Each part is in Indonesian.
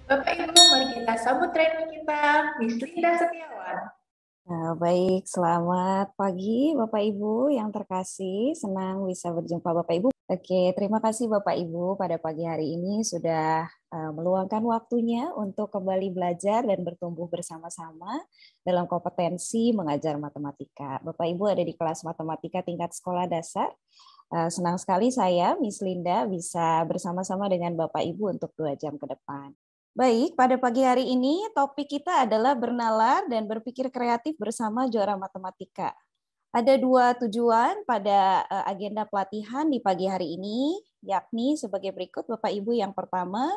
Bapak Ibu, mari kita sambut trainer kita, Miss Linda Setiawan. Nah, baik, selamat pagi Bapak Ibu yang terkasih. Senang bisa berjumpa Bapak Ibu. Oke, terima kasih Bapak Ibu pada pagi hari ini sudah meluangkan waktunya untuk kembali belajar dan bertumbuh bersama-sama dalam kompetensi mengajar matematika. Bapak Ibu ada di kelas matematika tingkat sekolah dasar. Senang sekali saya, Miss Linda, bisa bersama-sama dengan Bapak Ibu untuk 2 jam ke depan. Baik, pada pagi hari ini topik kita adalah bernalar dan berpikir kreatif bersama juara matematika. Ada 2 tujuan pada agenda pelatihan di pagi hari ini, yakni sebagai berikut Bapak Ibu. Yang pertama,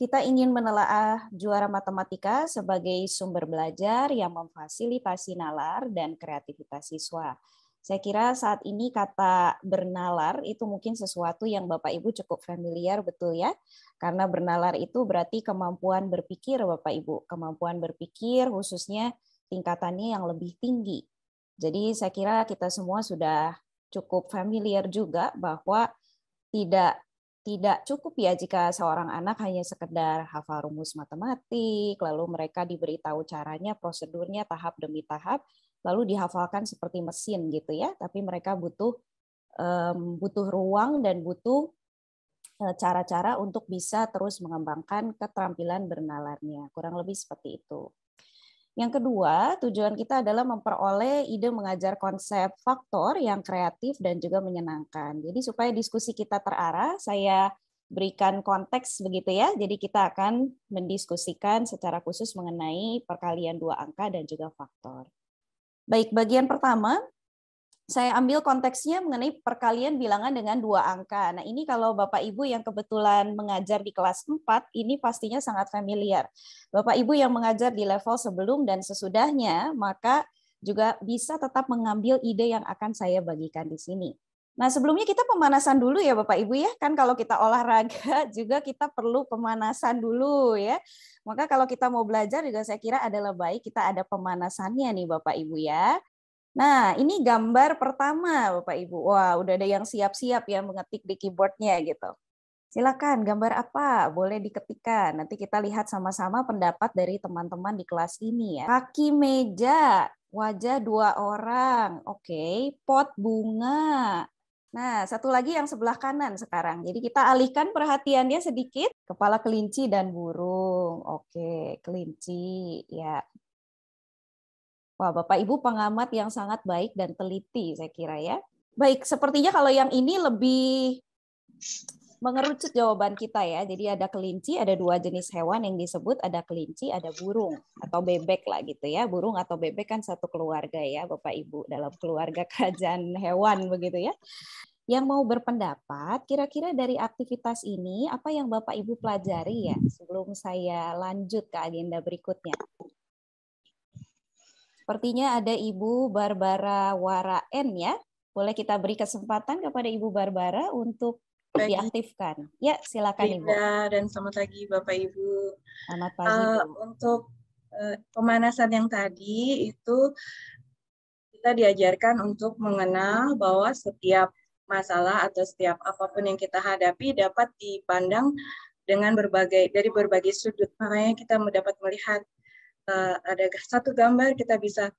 kita ingin menelaah juara matematika sebagai sumber belajar yang memfasilitasi nalar dan kreativitas siswa. Saya kira saat ini kata bernalar itu mungkin sesuatu yang Bapak Ibu cukup familiar, betul ya? Karena bernalar itu berarti kemampuan berpikir Bapak Ibu, kemampuan berpikir khususnya tingkatannya yang lebih tinggi. Jadi saya kira kita semua sudah cukup familiar juga bahwa tidak tidak cukup ya jika seorang anak hanya sekedar hafal rumus matematik, lalu mereka diberitahu caranya, prosedurnya tahap demi tahap, lalu dihafalkan seperti mesin gitu ya. Tapi mereka butuh ruang dan butuh cara-cara untuk bisa terus mengembangkan keterampilan bernalarnya. Kurang lebih seperti itu. Yang kedua, tujuan kita adalah memperoleh ide mengajar konsep faktor yang kreatif dan juga menyenangkan. Jadi supaya diskusi kita terarah, saya berikan konteks begitu ya. Jadi kita akan mendiskusikan secara khusus mengenai perkalian 2 angka dan juga faktor. Baik, bagian pertama, saya ambil konteksnya mengenai perkalian bilangan dengan 2 angka. Nah, ini kalau Bapak Ibu yang kebetulan mengajar di kelas 4, ini pastinya sangat familiar. Bapak Ibu yang mengajar di level sebelum dan sesudahnya, maka juga bisa tetap mengambil ide yang akan saya bagikan di sini. Nah, sebelumnya kita pemanasan dulu ya Bapak Ibu ya. Kan kalau kita olahraga juga kita perlu pemanasan dulu ya. Maka kalau kita mau belajar juga saya kira adalah baik kita ada pemanasannya nih Bapak Ibu ya. Nah, ini gambar pertama Bapak Ibu. Wah, udah ada yang siap-siap ya mengetik di keyboardnya gitu. Silakan, gambar apa? Boleh diketikkan. Nanti kita lihat sama-sama pendapat dari teman-teman di kelas ini ya. Kaki meja, wajah 2 orang. Oke, pot bunga. Nah, satu lagi yang sebelah kanan sekarang. Jadi kita alihkan perhatiannya sedikit. Kepala kelinci dan burung. Oke, kelinci. Ya, wah, Bapak Ibu pengamat yang sangat baik dan teliti, saya kira ya. Baik, sepertinya kalau yang ini lebih mengerucut jawaban kita ya. Jadi ada kelinci, ada 2 jenis hewan yang disebut, ada kelinci, ada burung atau bebek lah gitu ya. Burung atau bebek kan satu keluarga ya, Bapak Ibu, dalam keluarga kerajaan hewan begitu ya. Yang mau berpendapat, kira-kira dari aktivitas ini apa yang Bapak Ibu pelajari ya sebelum saya lanjut ke agenda berikutnya? Sepertinya ada Ibu Barbara Waraen ya. Boleh kita beri kesempatan kepada Ibu Barbara untuk Pagi diaktifkan. Ya, silakan Ibu. Linda dan selamat pagi Bapak Ibu. Selamat pagi, Bu. Untuk pemanasan yang tadi itu kita diajarkan untuk mengenal bahwa setiap masalah atau setiap apapun yang kita hadapi dapat dipandang dengan dari berbagai sudut. Makanya kita mendapat melihat ada satu gambar kita bisa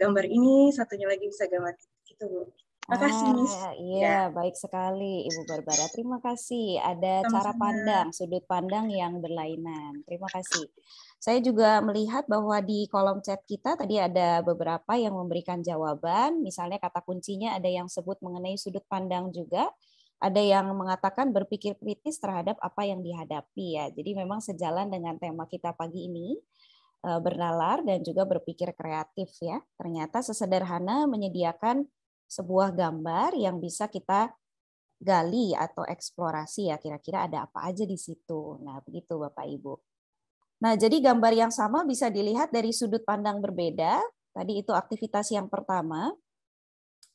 gambar ini, satunya lagi bisa gambar gitu, Bu. Terima kasih, Miss. Iya, baik sekali Ibu Barbara. Terima kasih. Ada cara pandang, sudut pandang yang berlainan. Terima kasih. Saya juga melihat bahwa di kolom chat kita tadi ada beberapa yang memberikan jawaban. Misalnya kata kuncinya ada yang sebut mengenai sudut pandang juga. Ada yang mengatakan berpikir kritis terhadap apa yang dihadapi ya. Jadi memang sejalan dengan tema kita pagi ini, bernalar dan juga berpikir kreatif ya. Ternyata sesederhana menyediakan sebuah gambar yang bisa kita gali atau eksplorasi ya, kira-kira ada apa aja di situ. Nah, begitu Bapak Ibu. Nah, jadi gambar yang sama bisa dilihat dari sudut pandang berbeda. Tadi itu aktivitas yang pertama.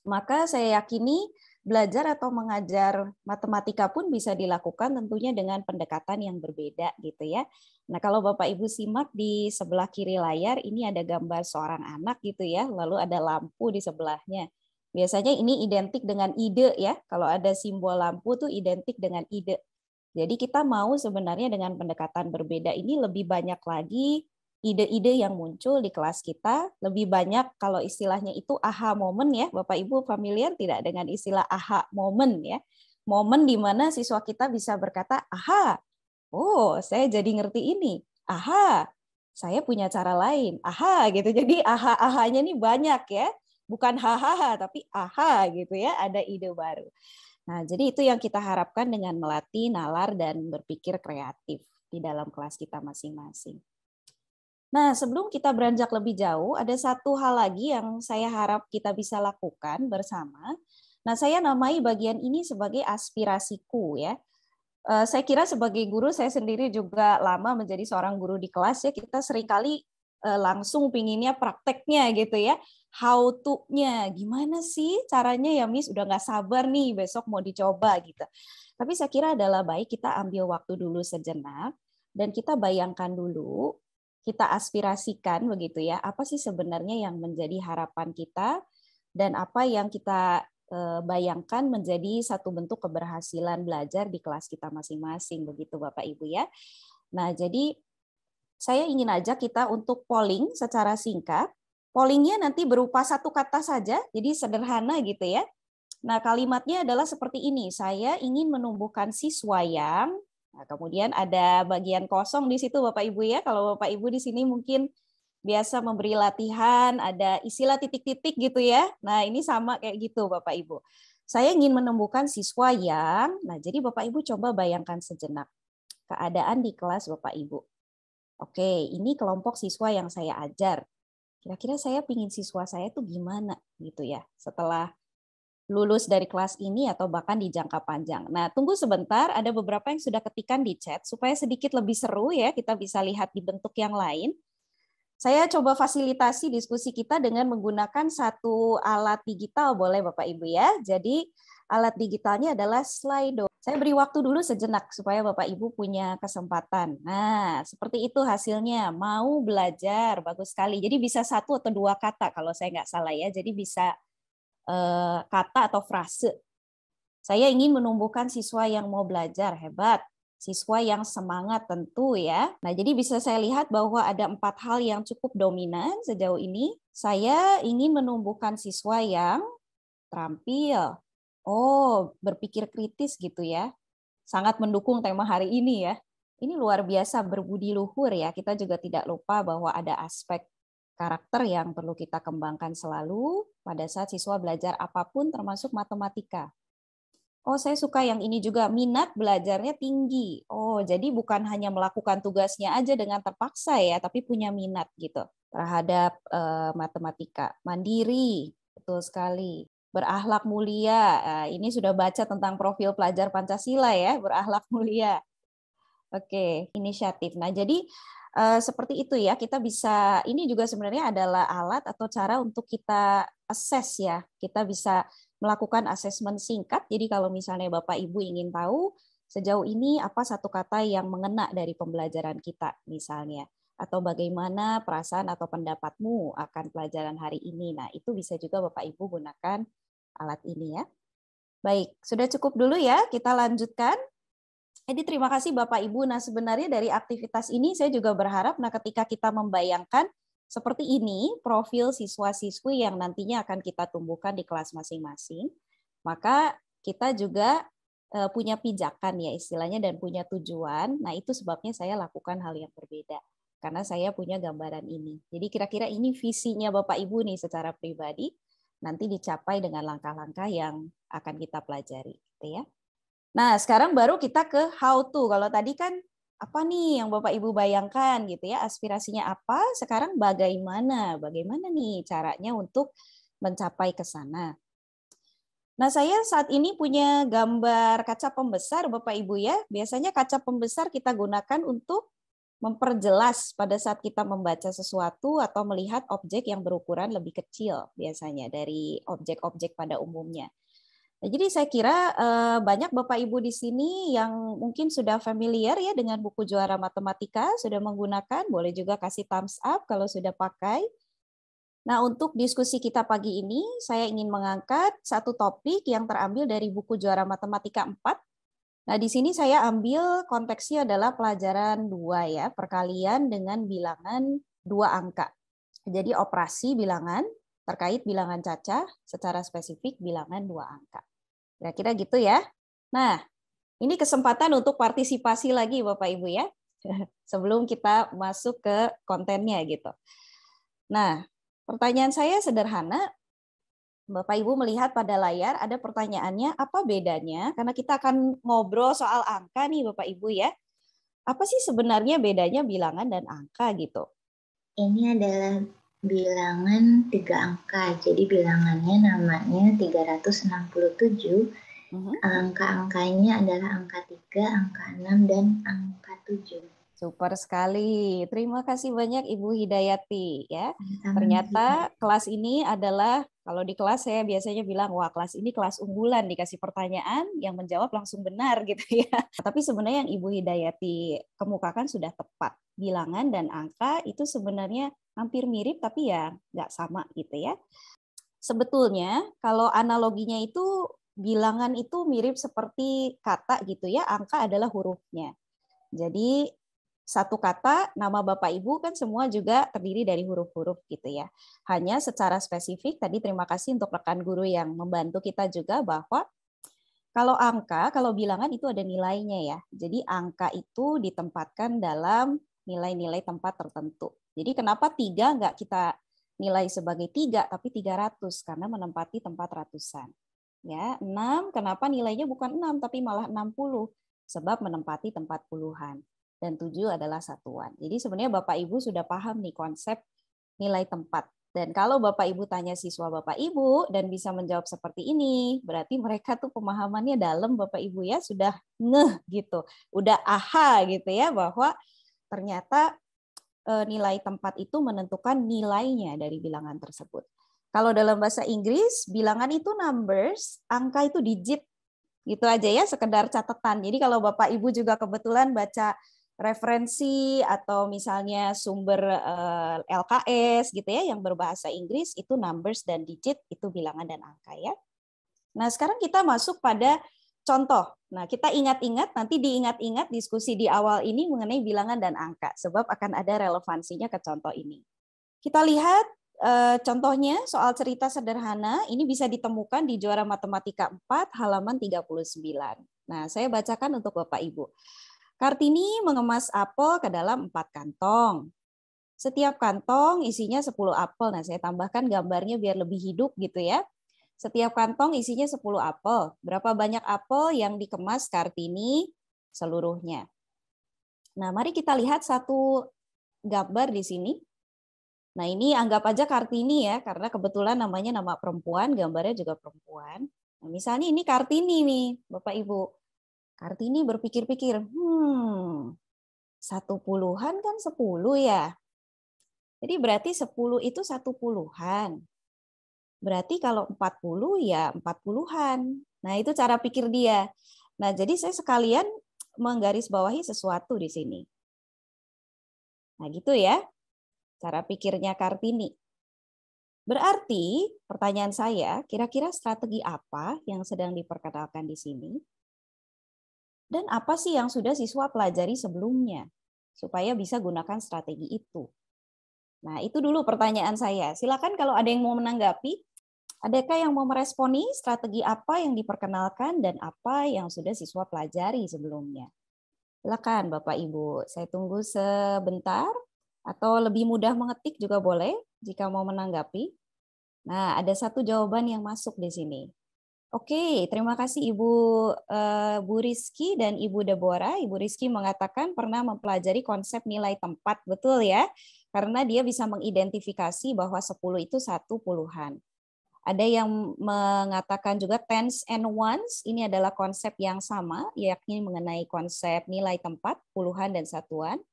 Maka saya yakini belajar atau mengajar matematika pun bisa dilakukan tentunya dengan pendekatan yang berbeda gitu ya. Nah, kalau Bapak Ibu simak di sebelah kiri layar ini ada gambar seorang anak gitu ya, lalu ada lampu di sebelahnya. Biasanya ini identik dengan ide ya. Kalau ada simbol lampu tuh identik dengan ide. Jadi kita mau sebenarnya dengan pendekatan berbeda ini lebih banyak lagi ide-ide yang muncul di kelas kita, lebih banyak kalau istilahnya itu aha moment ya. Bapak Ibu familiar tidak dengan istilah aha moment ya? Momen di mana siswa kita bisa berkata, aha, oh saya jadi ngerti ini, aha, saya punya cara lain, aha gitu. Jadi aha-ahanya ini banyak ya, bukan hahaha tapi aha gitu ya, ada ide baru. Nah, jadi itu yang kita harapkan dengan melatih nalar dan berpikir kreatif di dalam kelas kita masing-masing. Nah, sebelum kita beranjak lebih jauh, ada satu hal lagi yang saya harap kita bisa lakukan bersama. Nah, saya namai bagian ini sebagai aspirasiku ya. Saya kira sebagai guru, saya sendiri juga lama menjadi seorang guru di kelas ya, kita seringkali langsung pinginnya prakteknya gitu ya. How to-nya, gimana sih caranya ya Miss, udah nggak sabar nih besok mau dicoba gitu. Tapi saya kira adalah baik kita ambil waktu dulu sejenak, dan kita bayangkan dulu, kita aspirasikan begitu ya, apa sih sebenarnya yang menjadi harapan kita, dan apa yang kita bayangkan menjadi satu bentuk keberhasilan belajar di kelas kita masing-masing, begitu Bapak Ibu ya. Nah, jadi saya ingin ajak kita untuk polling secara singkat. Pollingnya nanti berupa satu kata saja, jadi sederhana gitu ya. Nah, kalimatnya adalah seperti ini, saya ingin menumbuhkan siswa yang, nah, kemudian ada bagian kosong di situ Bapak Ibu ya, kalau Bapak Ibu di sini mungkin biasa memberi latihan, ada istilah titik-titik gitu ya. Nah, ini sama kayak gitu Bapak Ibu. Saya ingin menumbuhkan siswa yang, nah jadi Bapak Ibu coba bayangkan sejenak keadaan di kelas Bapak Ibu. Oke, ini kelompok siswa yang saya ajar. Kira-kira saya pingin siswa saya itu gimana gitu ya setelah lulus dari kelas ini atau bahkan di jangka panjang. Nah, tunggu sebentar, ada beberapa yang sudah ketikan di chat supaya sedikit lebih seru ya, kita bisa lihat di bentuk yang lain. Saya coba fasilitasi diskusi kita dengan menggunakan satu alat digital, boleh Bapak Ibu ya. Jadi alat digitalnya adalah Slido. Saya beri waktu dulu sejenak supaya Bapak Ibu punya kesempatan. Nah, seperti itu hasilnya. Mau belajar, bagus sekali. Jadi bisa satu atau dua kata kalau saya nggak salah ya. Jadi bisa kata atau frase. Saya ingin menumbuhkan siswa yang mau belajar, hebat. Siswa yang semangat tentu ya. Nah, jadi bisa saya lihat bahwa ada 4 hal yang cukup dominan sejauh ini. Saya ingin menumbuhkan siswa yang terampil. Oh, berpikir kritis gitu ya. Sangat mendukung tema hari ini ya. Ini luar biasa berbudi luhur ya. Kita juga tidak lupa bahwa ada aspek karakter yang perlu kita kembangkan selalu pada saat siswa belajar apapun termasuk matematika. Oh, saya suka yang ini juga, minat belajarnya tinggi. Oh, jadi bukan hanya melakukan tugasnya aja dengan terpaksa ya, tapi punya minat gitu terhadap matematika. Mandiri, betul sekali. Berakhlak mulia. Ini sudah baca tentang profil pelajar Pancasila ya, berakhlak mulia. Oke, inisiatif. Nah, jadi seperti itu ya, kita bisa, ini juga sebenarnya adalah alat atau cara untuk kita assess ya. Kita bisa melakukan asesmen singkat. Jadi kalau misalnya Bapak Ibu ingin tahu sejauh ini apa satu kata yang mengena dari pembelajaran kita misalnya, atau bagaimana perasaan atau pendapatmu akan pelajaran hari ini. Nah, itu bisa juga Bapak Ibu gunakan alat ini ya. Baik, sudah cukup dulu ya, kita lanjutkan. Jadi terima kasih Bapak Ibu. Nah, sebenarnya dari aktivitas ini saya juga berharap ketika kita membayangkan seperti ini profil siswa-siswi yang nantinya akan kita tumbuhkan di kelas masing-masing, maka kita juga punya pijakan ya istilahnya dan punya tujuan. Nah, itu sebabnya saya lakukan hal yang berbeda karena saya punya gambaran ini. Jadi kira-kira ini visinya Bapak Ibu nih secara pribadi nanti dicapai dengan langkah-langkah yang akan kita pelajari gitu ya. Nah, sekarang baru kita ke how to. Kalau tadi kan apa nih yang Bapak Ibu bayangkan gitu ya, aspirasinya apa, sekarang bagaimana? Bagaimana nih caranya untuk mencapai ke sana? Nah, saya saat ini punya gambar kaca pembesar Bapak Ibu ya. Biasanya kaca pembesar kita gunakan untuk memperjelas pada saat kita membaca sesuatu atau melihat objek yang berukuran lebih kecil biasanya dari objek-objek pada umumnya. Nah, jadi saya kira banyak Bapak Ibu di sini yang mungkin sudah familiar ya dengan buku Juara Matematika, sudah menggunakan, boleh juga kasih thumbs up kalau sudah pakai. Nah, untuk diskusi kita pagi ini, saya ingin mengangkat satu topik yang terambil dari buku Juara Matematika 4. Nah, di sini saya ambil konteksnya adalah pelajaran 2 ya, perkalian dengan bilangan 2 angka. Jadi operasi bilangan terkait bilangan cacah secara spesifik bilangan 2 angka. Kira-kira gitu ya. Nah, ini kesempatan untuk partisipasi lagi Bapak Ibu ya. Sebelum kita masuk ke kontennya gitu. Nah, pertanyaan saya sederhana. Bapak Ibu melihat pada layar ada pertanyaannya, apa bedanya? Karena kita akan ngobrol soal angka nih Bapak Ibu ya. Apa sih sebenarnya bedanya bilangan dan angka gitu? Ini adalah bilangan 3 angka. Jadi bilangannya namanya 367. Angka-angkanya adalah angka 3, angka 6, dan angka 7. Super sekali. Terima kasih banyak Ibu Hidayati ya. Ternyata kelas ini adalah, kalau di kelas saya biasanya bilang, wah kelas ini kelas unggulan, dikasih pertanyaan yang menjawab langsung benar gitu ya. Tapi sebenarnya yang Ibu Hidayati kemukakan sudah tepat. Bilangan dan angka itu sebenarnya hampir mirip tapi ya nggak sama gitu ya. Sebetulnya kalau analoginya itu bilangan itu mirip seperti kata gitu ya, angka adalah hurufnya. Jadi satu kata, nama Bapak Ibu kan semua juga terdiri dari huruf-huruf gitu ya. Hanya secara spesifik, tadi terima kasih untuk rekan guru yang membantu kita juga bahwa kalau angka, kalau bilangan itu ada nilainya ya. Jadi angka itu ditempatkan dalam nilai-nilai tempat tertentu. Jadi kenapa 3 nggak kita nilai sebagai 3, tapi 300, karena menempati tempat ratusan. Ya, 6, kenapa nilainya bukan 6, tapi malah 60, sebab menempati tempat puluhan. Dan 7 adalah satuan. Jadi sebenarnya Bapak Ibu sudah paham nih konsep nilai tempat. Dan kalau Bapak Ibu tanya siswa Bapak Ibu dan bisa menjawab seperti ini, berarti mereka tuh pemahamannya dalam Bapak Ibu ya, sudah ngeh gitu. Udah aha gitu ya, bahwa ternyata nilai tempat itu menentukan nilainya dari bilangan tersebut. Kalau dalam bahasa Inggris, bilangan itu numbers, angka itu digit. Gitu aja ya, sekedar catatan. Jadi kalau Bapak Ibu juga kebetulan baca referensi atau misalnya sumber LKS gitu ya yang berbahasa Inggris, itu numbers dan digit itu bilangan dan angka ya. Nah, sekarang kita masuk pada contoh. Nah, kita ingat-ingat, nanti diingat-ingat diskusi di awal ini mengenai bilangan dan angka sebab akan ada relevansinya ke contoh ini. Kita lihat contohnya soal cerita sederhana ini bisa ditemukan di Juara Matematika 4 halaman 39. Nah, saya bacakan untuk Bapak Ibu. Kartini mengemas apel ke dalam 4 kantong. Setiap kantong isinya 10 apel. Nah, saya tambahkan gambarnya biar lebih hidup gitu ya. Setiap kantong isinya 10 apel. Berapa banyak apel yang dikemas Kartini seluruhnya? Nah, mari kita lihat satu gambar di sini. Nah, ini anggap aja Kartini ya, karena kebetulan namanya nama perempuan, gambarnya juga perempuan. Nah, misalnya ini Kartini nih, Bapak Ibu. Kartini berpikir-pikir, 1 puluhan kan 10 ya. Jadi berarti 10 itu 1 puluhan. Berarti kalau 40 ya 4 puluhan. Nah, itu cara pikir dia. Nah, jadi saya sekalian menggarisbawahi sesuatu di sini. Nah, gitu ya. Cara pikirnya Kartini. Berarti pertanyaan saya, kira-kira strategi apa yang sedang diperkenalkan di sini? Dan apa sih yang sudah siswa pelajari sebelumnya supaya bisa gunakan strategi itu? Nah, itu dulu pertanyaan saya. Silakan kalau ada yang mau menanggapi, adakah yang mau meresponi strategi apa yang diperkenalkan dan apa yang sudah siswa pelajari sebelumnya? Silakan Bapak Ibu, saya tunggu sebentar atau lebih mudah mengetik juga boleh jika mau menanggapi. Nah, ada satu jawaban yang masuk di sini. Oke, terima kasih Ibu Bu Rizky dan Ibu Deborah. Ibu Rizky mengatakan pernah mempelajari konsep nilai tempat, betul ya? Karena dia bisa mengidentifikasi bahwa 10 itu 1 puluhan. Ada yang mengatakan juga tens and ones, ini adalah konsep yang sama, yakni mengenai konsep nilai tempat, puluhan dan satuan.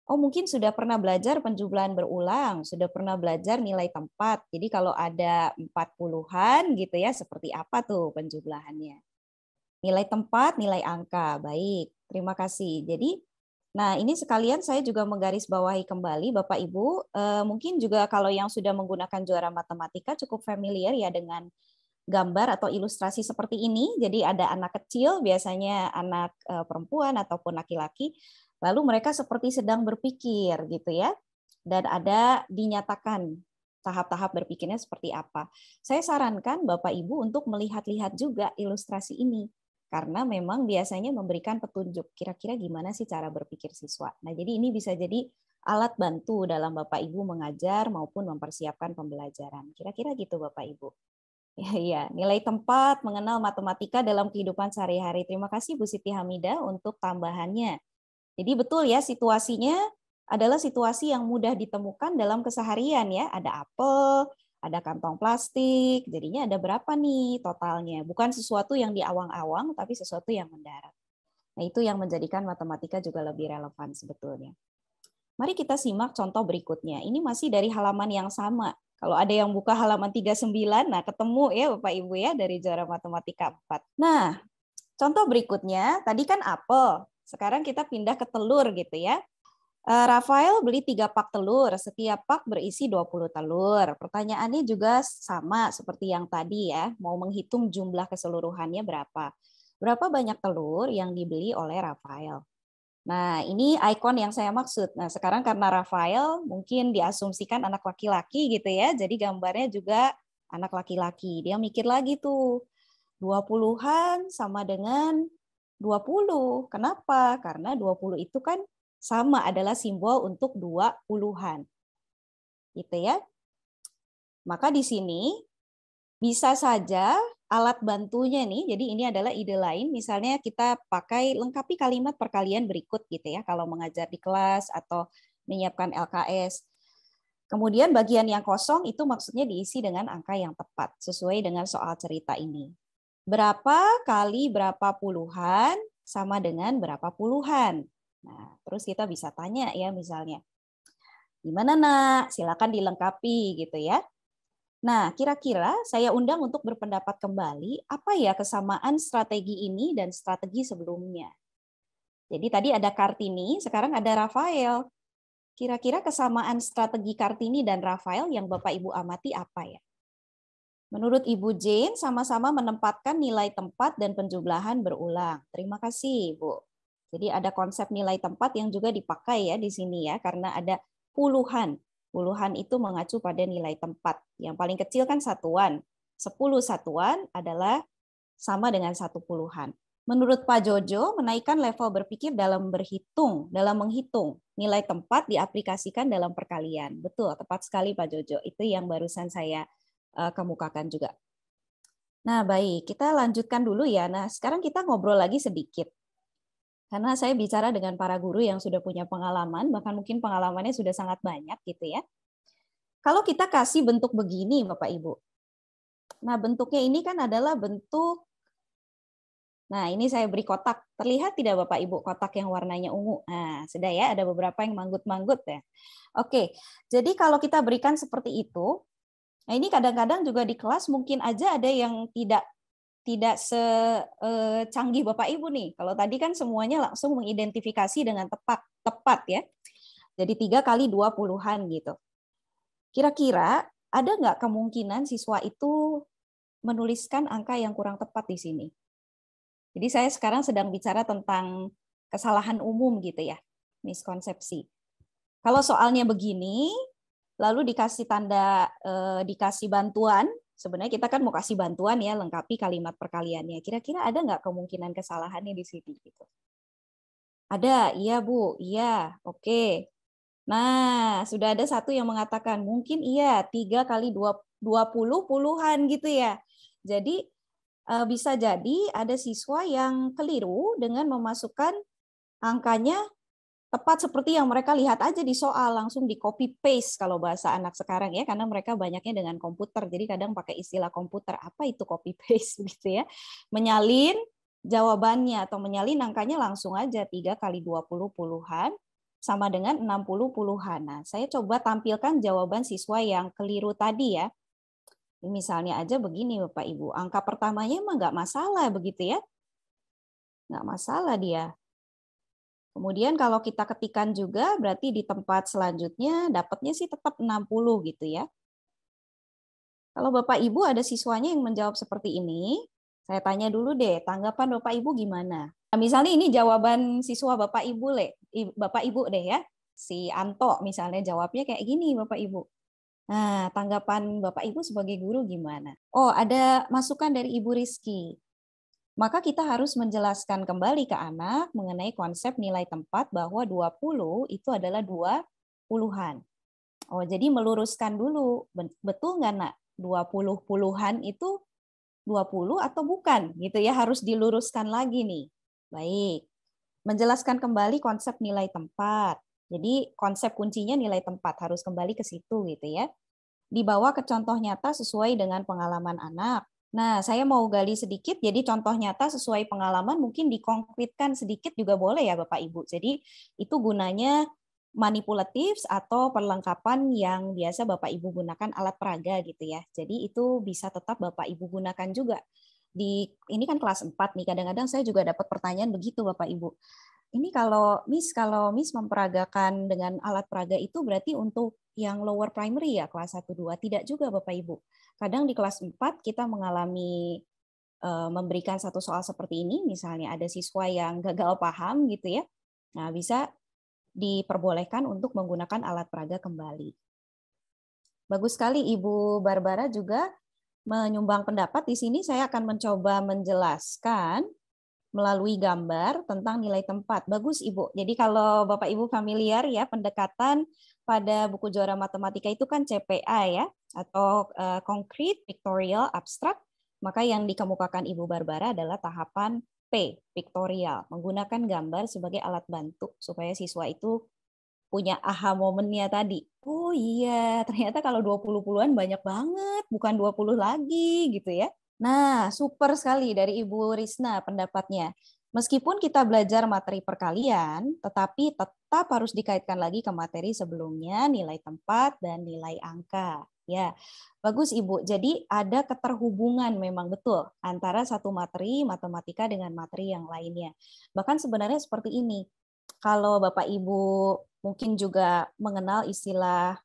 Oh, mungkin sudah pernah belajar penjumlahan berulang, sudah pernah belajar nilai tempat. Jadi kalau ada 4 puluhan gitu ya, seperti apa tuh penjumlahannya? Nilai tempat, nilai angka. Baik, terima kasih. Jadi, nah ini sekalian saya juga menggarisbawahi kembali Bapak Ibu, mungkin juga kalau yang sudah menggunakan Juara Matematika cukup familiar ya dengan gambar atau ilustrasi seperti ini. Jadi ada anak kecil, biasanya anak perempuan ataupun laki-laki, lalu mereka seperti sedang berpikir gitu ya. Dan ada dinyatakan tahap-tahap berpikirnya seperti apa. Saya sarankan Bapak Ibu untuk melihat-lihat juga ilustrasi ini. Karena memang biasanya memberikan petunjuk kira-kira gimana sih cara berpikir siswa. Nah, jadi ini bisa jadi alat bantu dalam Bapak Ibu mengajar maupun mempersiapkan pembelajaran. Kira-kira gitu Bapak Ibu. Ya, nilai tempat mengenal matematika dalam kehidupan sehari-hari. Terima kasih Bu Siti Hamidah untuk tambahannya. Jadi betul ya, situasinya adalah situasi yang mudah ditemukan dalam keseharian ya. Ada apel, ada kantong plastik, jadinya ada berapa nih totalnya. Bukan sesuatu yang di awang-awang, tapi sesuatu yang mendarat. Nah, itu yang menjadikan matematika juga lebih relevan sebetulnya. Mari kita simak contoh berikutnya. Ini masih dari halaman yang sama. Kalau ada yang buka halaman 39, nah ketemu ya Bapak Ibu ya dari Juara Matematika 4. Nah, contoh berikutnya, tadi kan apel. Sekarang kita pindah ke telur gitu ya. Rafael beli 3 pak telur, setiap pak berisi 20 telur. Pertanyaannya juga sama seperti yang tadi ya, mau menghitung jumlah keseluruhannya berapa. Berapa banyak telur yang dibeli oleh Rafael? Nah, ini ikon yang saya maksud. Nah, sekarang karena Rafael mungkin diasumsikan anak laki-laki gitu ya, jadi gambarnya juga anak laki-laki. Dia mikir lagi tuh, 20-an sama dengan 20. Kenapa? Karena 20 itu kan sama adalah simbol untuk 20-an. Gitu ya. Maka di sini bisa saja alat bantunya nih, jadi ini adalah ide lain, misalnya kita pakai lengkapi kalimat perkalian berikut gitu ya, kalau mengajar di kelas atau menyiapkan LKS. Kemudian bagian yang kosong itu maksudnya diisi dengan angka yang tepat, sesuai dengan soal cerita ini. Berapa kali berapa puluhan sama dengan berapa puluhan? Nah, terus kita bisa tanya ya misalnya, gimana nak? Silakan dilengkapi gitu ya. Nah, kira-kira saya undang untuk berpendapat kembali, apa ya kesamaan strategi ini dan strategi sebelumnya. Jadi tadi ada Kartini, sekarang ada Rafael. Kira-kira kesamaan strategi Kartini dan Rafael yang Bapak Ibu amati apa ya? Menurut Ibu Jane, sama-sama menempatkan nilai tempat dan penjumlahan berulang. Terima kasih, Bu. Jadi ada konsep nilai tempat yang juga dipakai ya di sini ya, karena ada puluhan. Puluhan itu mengacu pada nilai tempat. Yang paling kecil kan satuan. 10 satuan adalah sama dengan 1 puluhan. Menurut Pak Jojo, menaikkan level berpikir dalam menghitung. Nilai tempat diaplikasikan dalam perkalian. Betul, tepat sekali Pak Jojo. Itu yang barusan saya kemukakan juga. Nah, baik. Kita lanjutkan dulu ya. Nah, sekarang kita ngobrol lagi sedikit. Karena saya bicara dengan para guru yang sudah punya pengalaman, bahkan mungkin pengalamannya sudah sangat banyak gitu ya. Kalau kita kasih bentuk begini Bapak Ibu. Nah, bentuknya ini kan adalah bentuk, nah ini saya beri kotak. Terlihat tidak Bapak Ibu kotak yang warnanya ungu? Nah, sudah ya, ada beberapa yang manggut-manggut ya. Oke, jadi kalau kita berikan seperti itu, nah ini kadang-kadang juga di kelas mungkin aja ada yang tidak secanggih Bapak Ibu nih. Kalau tadi kan semuanya langsung mengidentifikasi dengan tepat ya. Jadi 3 kali 20-an gitu. Kira-kira ada nggak kemungkinan siswa itu menuliskan angka yang kurang tepat di sini? Jadi saya sekarang sedang bicara tentang kesalahan umum gitu ya, miskonsepsi. Kalau soalnya begini, lalu dikasih tanda, dikasih bantuan, sebenarnya kita kan mau kasih bantuan ya, lengkapi kalimat perkaliannya. Kira-kira ada nggak kemungkinan kesalahannya di sini? Gitu. Ada, iya Bu, iya, oke. Nah, sudah ada satu yang mengatakan, mungkin iya, 3 kali 20 puluhan gitu ya. Jadi, bisa jadi ada siswa yang keliru dengan memasukkan angkanya tepat seperti yang mereka lihat aja di soal, langsung di copy paste kalau bahasa anak sekarang ya, karena mereka banyaknya dengan komputer, jadi kadang pakai istilah komputer, apa itu copy paste gitu ya, menyalin jawabannya atau menyalin angkanya langsung aja 3 kali 20 puluhan sama dengan 60 puluhan. Nah, saya coba tampilkan jawaban siswa yang keliru tadi ya. Misalnya aja begini Bapak Ibu, angka pertamanya emang nggak masalah begitu ya, nggak masalah dia. Kemudian kalau kita ketikkan juga, berarti di tempat selanjutnya dapatnya sih tetap 60 gitu ya. Kalau Bapak Ibu ada siswanya yang menjawab seperti ini, saya tanya dulu deh, tanggapan Bapak Ibu gimana? Nah, misalnya ini jawaban siswa Bapak Ibu, Bapak Ibu deh ya. Si Anto misalnya jawabnya kayak gini Bapak Ibu. Nah, tanggapan Bapak Ibu sebagai guru gimana? Oh, ada masukan dari Ibu Rizky. Maka kita harus menjelaskan kembali ke anak mengenai konsep nilai tempat bahwa 20 itu adalah 20-an. Oh, jadi meluruskan dulu. Betul nggak, Nak? 20 puluhan itu 20 atau bukan? Gitu ya, harus diluruskan lagi nih. Baik. Menjelaskan kembali konsep nilai tempat. Jadi konsep kuncinya nilai tempat, harus kembali ke situ gitu ya. Dibawa ke contoh nyata sesuai dengan pengalaman anak. Nah, saya mau gali sedikit, jadi contoh nyata sesuai pengalaman mungkin dikonkretkan sedikit juga boleh ya Bapak Ibu. Jadi itu gunanya manipulatif atau perlengkapan yang biasa Bapak Ibu gunakan alat peraga gitu ya. Jadi itu bisa tetap Bapak Ibu gunakan juga. Ini kan kelas 4 nih, kadang-kadang saya juga dapat pertanyaan begitu Bapak Ibu. Ini kalau Miss memperagakan dengan alat peraga itu berarti untuk yang lower primary ya, kelas 1 2, tidak juga Bapak Ibu. Kadang di kelas 4 kita mengalami memberikan satu soal seperti ini, misalnya ada siswa yang gagal paham gitu ya. Nah, bisa diperbolehkan untuk menggunakan alat peraga kembali. Bagus sekali Ibu Barbara juga menyumbang pendapat. Di sini saya akan mencoba menjelaskan melalui gambar tentang nilai tempat. Bagus Ibu. Jadi kalau Bapak Ibu familiar ya, pendekatan pada buku Juara Matematika itu kan CPA ya, atau Concrete, Pictorial, Abstract. Maka yang dikemukakan Ibu Barbara adalah tahapan P, Pictorial, menggunakan gambar sebagai alat bantu supaya siswa itu punya aha momennya tadi. Oh iya, ternyata kalau 20 puluhan banyak banget, bukan 20 lagi gitu ya. Nah, super sekali dari Ibu Risna pendapatnya. Meskipun kita belajar materi perkalian, tetapi tetap harus dikaitkan lagi ke materi sebelumnya, nilai tempat dan nilai angka. Ya, bagus Ibu. Jadi ada keterhubungan memang betul antara satu materi matematika dengan materi yang lainnya. Bahkan sebenarnya seperti ini. Kalau Bapak Ibu mungkin juga mengenal istilah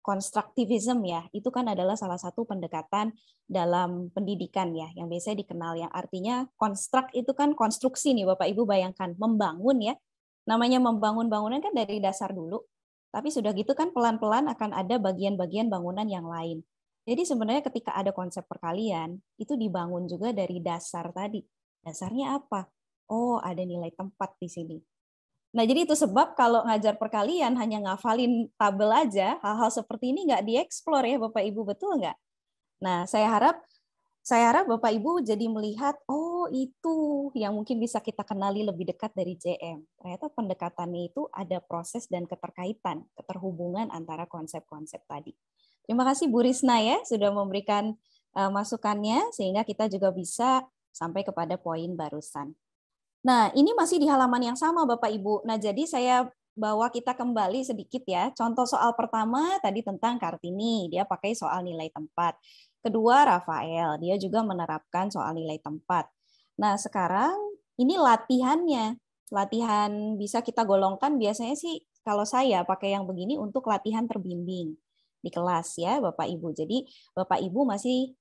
konstruktivisme ya, itu kan adalah salah satu pendekatan dalam pendidikan ya, yang biasanya dikenal, yang artinya konstruk itu kan konstruksi nih Bapak Ibu, bayangkan membangun ya, namanya membangun bangunan kan dari dasar dulu, tapi sudah gitu kan pelan-pelan akan ada bagian-bagian bangunan yang lain. Jadi sebenarnya ketika ada konsep perkalian, itu dibangun juga dari dasar tadi. Dasarnya apa? Oh, ada nilai tempat di sini. Nah, jadi itu sebab kalau ngajar perkalian hanya ngafalin tabel aja, hal-hal seperti ini nggak dieksplor ya Bapak Ibu, betul nggak? Nah, saya harap Bapak Ibu jadi melihat, oh itu yang mungkin bisa kita kenali lebih dekat dari JM. Ternyata pendekatannya itu ada proses dan keterkaitan, keterhubungan antara konsep-konsep tadi. Terima kasih Bu Risna ya, sudah memberikan masukannya, sehingga kita juga bisa sampai kepada poin barusan. Nah, ini masih di halaman yang sama Bapak Ibu. Nah, jadi saya bawa kita kembali sedikit ya. Contoh soal pertama tadi tentang Kartini, dia pakai soal nilai tempat. Kedua, Rafael, dia juga menerapkan soal nilai tempat. Nah, sekarang ini latihannya. Latihan bisa kita golongkan biasanya sih kalau saya pakai yang begini untuk latihan terbimbing di kelas ya Bapak Ibu. Jadi Bapak Ibu masih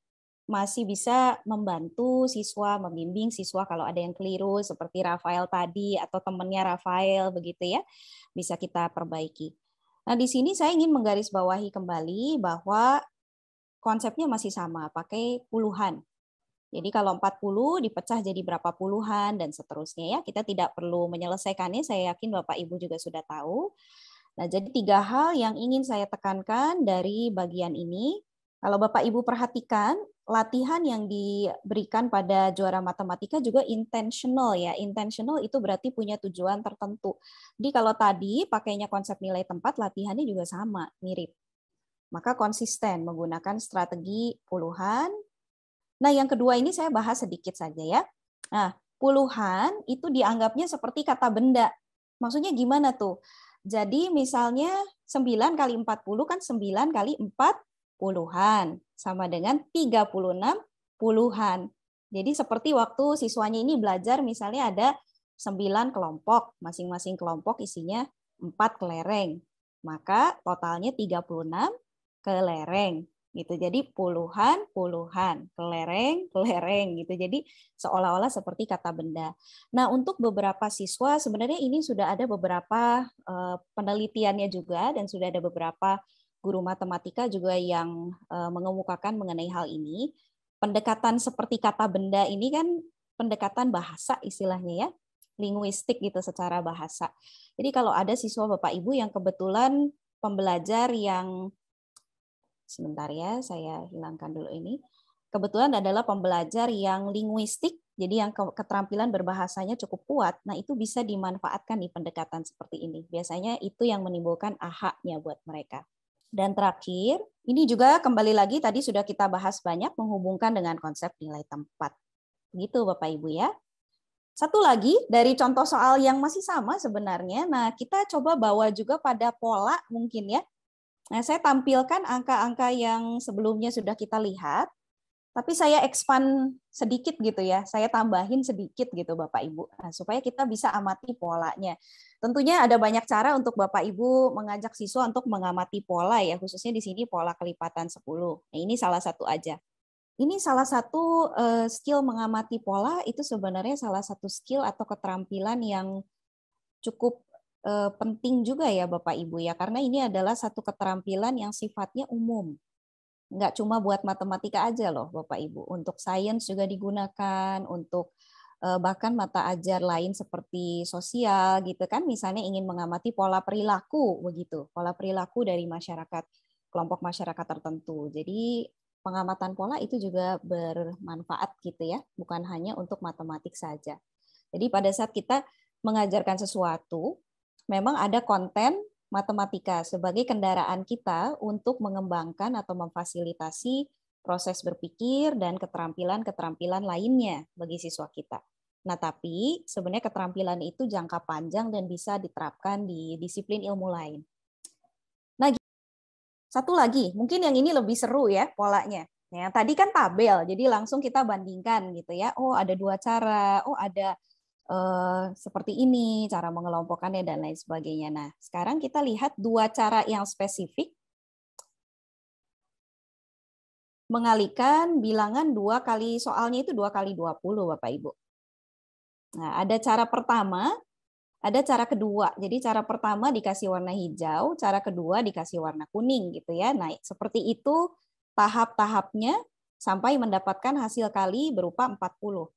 bisa membantu siswa, membimbing siswa kalau ada yang keliru seperti Rafael tadi atau temannya Rafael begitu ya, bisa kita perbaiki. Nah, di sini saya ingin menggarisbawahi kembali bahwa konsepnya masih sama, pakai puluhan. Jadi kalau 40 dipecah jadi berapa puluhan dan seterusnya ya. Kita tidak perlu menyelesaikannya, saya yakin Bapak Ibu juga sudah tahu. Nah, jadi 3 hal yang ingin saya tekankan dari bagian ini. Kalau Bapak Ibu perhatikan, latihan yang diberikan pada Juara Matematika juga intentional ya. Intentional itu berarti punya tujuan tertentu. Jadi kalau tadi pakainya konsep nilai tempat, latihannya juga sama, mirip. Maka konsisten menggunakan strategi puluhan. Nah, yang kedua ini saya bahas sedikit saja ya. Nah, puluhan itu dianggapnya seperti kata benda. Maksudnya gimana tuh? Jadi misalnya 9 kali 40 kan 9 kali 4 puluhan, sama dengan 36 puluhan. Jadi seperti waktu siswanya ini belajar misalnya ada 9 kelompok, masing-masing kelompok isinya 4 kelereng. Maka totalnya 36 kelereng. gitu. Jadi puluhan, puluhan, kelereng, kelereng gitu. Jadi seolah-olah seperti kata benda. Nah, untuk beberapa siswa sebenarnya ini sudah ada beberapa penelitiannya juga, dan sudah ada beberapa guru matematika juga yang mengemukakan mengenai hal ini. Pendekatan seperti kata benda ini kan pendekatan bahasa istilahnya ya, linguistik gitu secara bahasa. Jadi kalau ada siswa Bapak Ibu yang kebetulan pembelajar yang sebentar ya, saya hilangkan dulu ini. Kebetulan adalah pembelajar yang linguistik, jadi yang keterampilan berbahasanya cukup kuat. Nah, itu bisa dimanfaatkan di pendekatan seperti ini. Biasanya itu yang menimbulkan aha-nya buat mereka. Dan terakhir, ini juga kembali lagi tadi sudah kita bahas banyak menghubungkan dengan konsep nilai tempat. Gitu Bapak Ibu ya. Satu lagi dari contoh soal yang masih sama sebenarnya. Nah, kita coba bawa juga pada pola mungkin ya. Nah, saya tampilkan angka-angka yang sebelumnya sudah kita lihat, tapi saya expand sedikit gitu ya, saya tambahin sedikit gitu Bapak Ibu, nah, supaya kita bisa amati polanya. Tentunya ada banyak cara untuk Bapak Ibu mengajak siswa untuk mengamati pola ya, khususnya di sini pola kelipatan 10. Nah, ini salah satu aja. Ini salah satu skill mengamati pola, itu sebenarnya salah satu skill atau keterampilan yang cukup penting juga ya Bapak Ibu ya, karena ini adalah satu keterampilan yang sifatnya umum. Nggak cuma buat matematika aja loh Bapak Ibu, untuk sains juga digunakan, untuk bahkan mata ajar lain seperti sosial gitu kan, misalnya ingin mengamati pola perilaku begitu, pola perilaku dari masyarakat, kelompok masyarakat tertentu. Jadi pengamatan pola itu juga bermanfaat gitu ya, bukan hanya untuk matematik saja. Jadi pada saat kita mengajarkan sesuatu, memang ada konten matematika sebagai kendaraan kita untuk mengembangkan atau memfasilitasi proses berpikir dan keterampilan-keterampilan lainnya bagi siswa kita. Nah, tapi sebenarnya keterampilan itu jangka panjang dan bisa diterapkan di disiplin ilmu lain. Nah, satu lagi, mungkin yang ini lebih seru ya polanya. Ya, tadi kan tabel, jadi langsung kita bandingkan gitu ya. Oh, ada dua cara. Oh, ada seperti ini cara mengelompokkannya dan lain sebagainya. Nah, sekarang kita lihat dua cara yang spesifik mengalihkan bilangan 2 kali, soalnya itu 2 kali 20 Bapak Ibu. Nah, ada cara pertama, ada cara kedua. Jadi cara pertama dikasih warna hijau, cara kedua dikasih warna kuning gitu ya. Nah, seperti itu tahap-tahapnya sampai mendapatkan hasil kali berupa 40.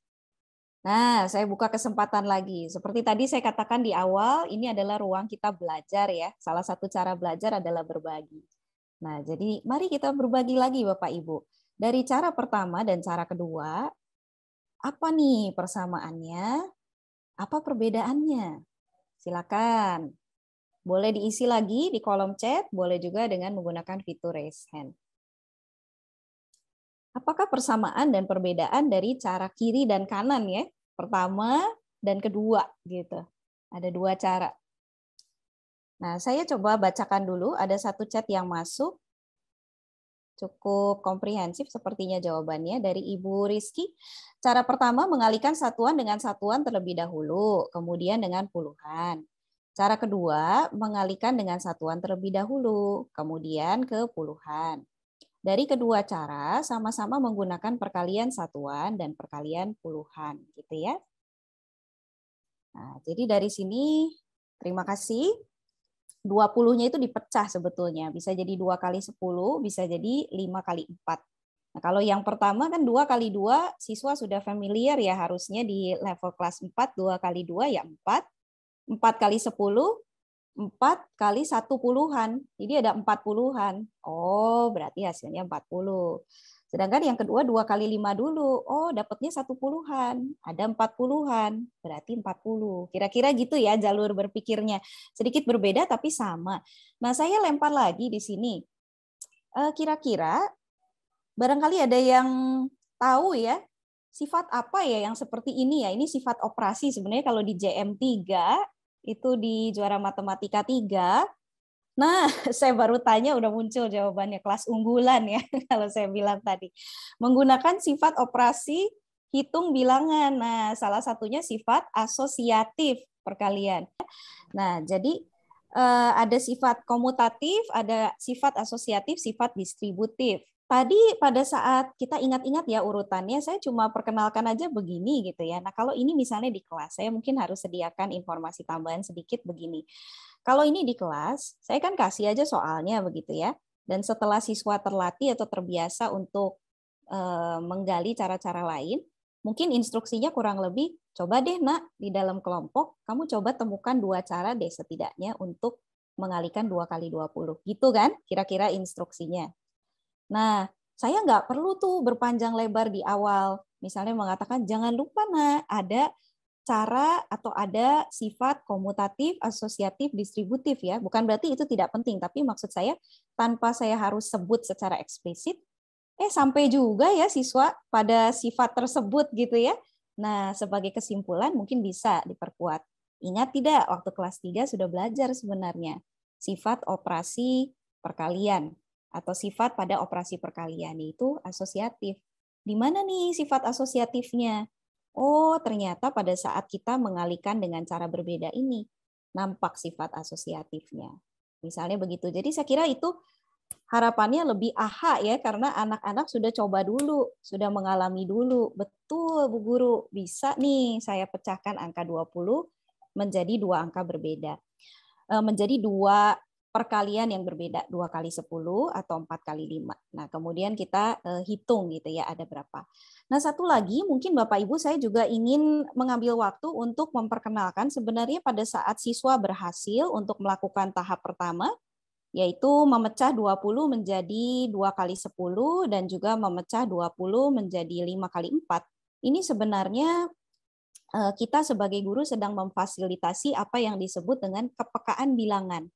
Nah, saya buka kesempatan lagi. Seperti tadi saya katakan di awal, ini adalah ruang kita belajar ya. Salah satu cara belajar adalah berbagi. Nah, jadi mari kita berbagi lagi Bapak Ibu. Dari cara pertama dan cara kedua, apa nih persamaannya? Apa perbedaannya? Silakan. Boleh diisi lagi di kolom chat, boleh juga dengan menggunakan fitur raise hand. Apakah persamaan dan perbedaan dari cara kiri dan kanan ya? Pertama dan kedua gitu. Ada dua cara. Nah, saya coba bacakan dulu. Ada satu chat yang masuk. Cukup komprehensif sepertinya jawabannya dari Ibu Rizky. Cara pertama mengalihkan satuan dengan satuan terlebih dahulu, kemudian dengan puluhan. Cara kedua mengalihkan dengan satuan terlebih dahulu, kemudian ke puluhan. Dari kedua cara sama-sama menggunakan perkalian satuan dan perkalian puluhan, gitu ya. Nah, jadi dari sini terima kasih. 20-nya itu dipecah sebetulnya. Bisa jadi 2 kali 10, bisa jadi 5 kali 4. Nah, kalau yang pertama kan 2 kali 2, siswa sudah familiar ya, harusnya di level kelas 4, 2 kali 2 ya 4. 4 kali 10, 4 kali 1 puluhan. Jadi ada 4 puluhan. Oh, berarti hasilnya 40. Sedangkan yang kedua 2 kali 5 dulu. Oh, dapatnya 1 puluhan. Ada 4 puluhan. Berarti 40. Kira-kira gitu ya jalur berpikirnya. Sedikit berbeda tapi sama. Nah, saya lempar lagi di sini. Kira-kira barangkali ada yang tahu ya, sifat apa ya yang seperti ini ya. Ini sifat operasi sebenarnya kalau di JM3 itu di juara matematika 3. Nah, saya baru tanya udah muncul jawabannya, kelas unggulan ya kalau saya bilang tadi. Menggunakan sifat operasi hitung bilangan. Nah, salah satunya sifat asosiatif perkalian. Nah, jadi ada sifat komutatif, ada sifat asosiatif, sifat distributif. tadi pada saat kita ingat-ingat ya urutannya, saya cuma perkenalkan aja begini gitu ya. Nah, kalau ini misalnya di kelas, saya mungkin harus sediakan informasi tambahan sedikit begini. Kalau ini di kelas, saya kan kasih aja soalnya begitu ya. Dan setelah siswa terlatih atau terbiasa untuk menggali cara-cara lain, mungkin instruksinya kurang lebih, coba deh nak, di dalam kelompok, kamu coba temukan 2 cara deh setidaknya untuk mengalikan 2 kali 20. Gitu kan, kira-kira instruksinya. Nah, saya nggak perlu tuh berpanjang lebar di awal. Misalnya mengatakan, jangan lupa nak, ada cara atau ada sifat komutatif, asosiatif, distributif ya. Bukan berarti itu tidak penting, tapi maksud saya tanpa saya harus sebut secara eksplisit, sampai juga ya siswa pada sifat tersebut gitu ya. Nah, sebagai kesimpulan mungkin bisa diperkuat. Ingat tidak, waktu kelas 3 sudah belajar sebenarnya sifat operasi perkalian atau sifat pada operasi perkalian, itu asosiatif. Di mana nih sifat asosiatifnya? Oh, ternyata pada saat kita mengalihkan dengan cara berbeda ini, nampak sifat asosiatifnya. Misalnya begitu. Jadi saya kira itu harapannya lebih aha ya, karena anak-anak sudah coba dulu, sudah mengalami dulu. Betul Bu Guru, bisa nih saya pecahkan angka 20 menjadi 2 angka berbeda. Menjadi 2 perkalian yang berbeda, 2 kali 10 atau 4 kali 5. Nah, kemudian kita hitung gitu ya, ada berapa. Nah, satu lagi mungkin Bapak Ibu saya juga ingin mengambil waktu untuk memperkenalkan sebenarnya pada saat siswa berhasil untuk melakukan tahap pertama, yaitu memecah 20 menjadi 2 kali 10 dan juga memecah 20 menjadi 5 kali 4. Ini sebenarnya kita sebagai guru sedang memfasilitasi apa yang disebut dengan kepekaan bilangan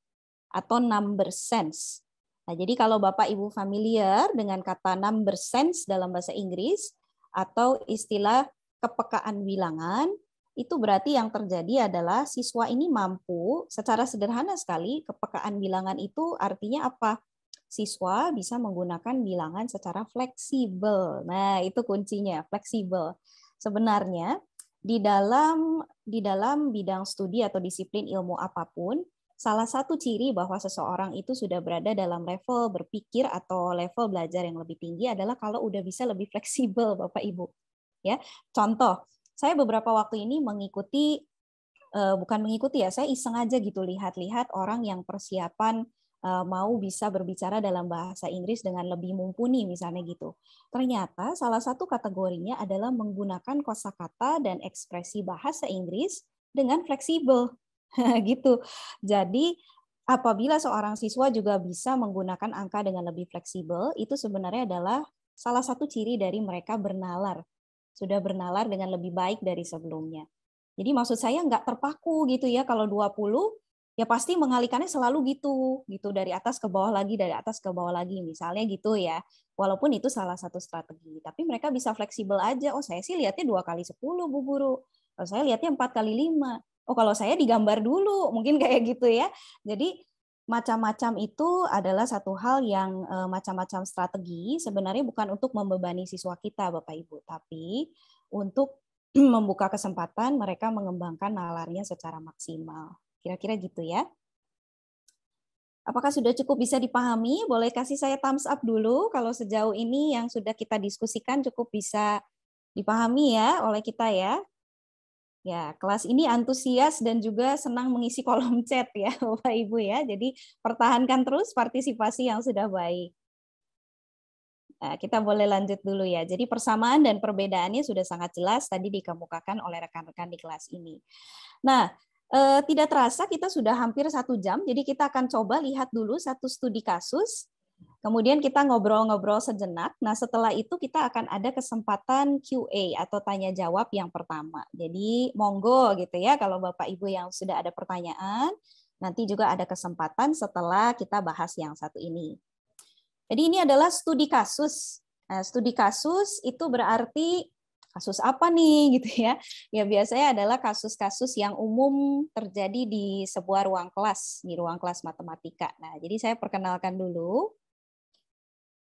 atau number sense. Nah, jadi kalau Bapak Ibu familiar dengan kata number sense dalam bahasa Inggris atau istilah kepekaan bilangan, itu berarti yang terjadi adalah siswa ini mampu, secara sederhana sekali, kepekaan bilangan itu artinya apa? Siswa bisa menggunakan bilangan secara fleksibel. Nah, itu kuncinya, fleksibel. Sebenarnya di dalam bidang studi atau disiplin ilmu apapun, salah satu ciri bahwa seseorang itu sudah berada dalam level berpikir atau level belajar yang lebih tinggi adalah kalau udah bisa lebih fleksibel, Bapak Ibu. Ya, contoh, saya beberapa waktu ini bukan mengikuti ya, saya iseng aja gitu lihat-lihat orang yang persiapan mau bisa berbicara dalam bahasa Inggris dengan lebih mumpuni misalnya gitu. Ternyata salah satu kategorinya adalah menggunakan kosakata dan ekspresi bahasa Inggris dengan fleksibel. Gitu. Jadi apabila seorang siswa juga bisa menggunakan angka dengan lebih fleksibel, itu sebenarnya adalah salah satu ciri dari mereka bernalar. Sudah bernalar dengan lebih baik dari sebelumnya. Jadi maksud saya nggak terpaku gitu ya, kalau 20 ya pasti mengalihkannya selalu gitu dari atas ke bawah lagi, dari atas ke bawah lagi misalnya gitu ya. Walaupun itu salah satu strategi, tapi mereka bisa fleksibel aja. Oh, saya sih lihatnya 2 kali 10 Bu Guru. Oh, saya lihatnya 4 kali 5. Oh, kalau saya digambar dulu, mungkin kayak gitu ya. Jadi macam-macam itu adalah satu hal yang macam-macam strategi sebenarnya bukan untuk membebani siswa kita, Bapak Ibu, tapi untuk membuka kesempatan mereka mengembangkan nalarnya secara maksimal. Kira-kira gitu ya. Apakah sudah cukup bisa dipahami? Boleh kasih saya thumbs up dulu kalau sejauh ini yang sudah kita diskusikan cukup bisa dipahami ya oleh kita ya. Ya, kelas ini antusias dan juga senang mengisi kolom chat ya, Bapak Ibu ya. Jadi pertahankan terus partisipasi yang sudah baik. Nah, kita boleh lanjut dulu ya. Jadi persamaan dan perbedaannya sudah sangat jelas tadi dikemukakan oleh rekan-rekan di kelas ini. Nah, tidak terasa kita sudah hampir 1 jam, jadi kita akan coba lihat dulu satu studi kasus. Kemudian kita ngobrol-ngobrol sejenak. Nah, setelah itu kita akan ada kesempatan QA atau tanya jawab yang pertama. Jadi monggo gitu ya kalau Bapak Ibu yang sudah ada pertanyaan, nanti juga ada kesempatan setelah kita bahas yang satu ini. Jadi ini adalah studi kasus. Nah, studi kasus itu berarti kasus apa nih gitu ya. Ya biasanya adalah kasus-kasus yang umum terjadi di sebuah ruang kelas, di ruang kelas matematika. Nah, jadi saya perkenalkan dulu.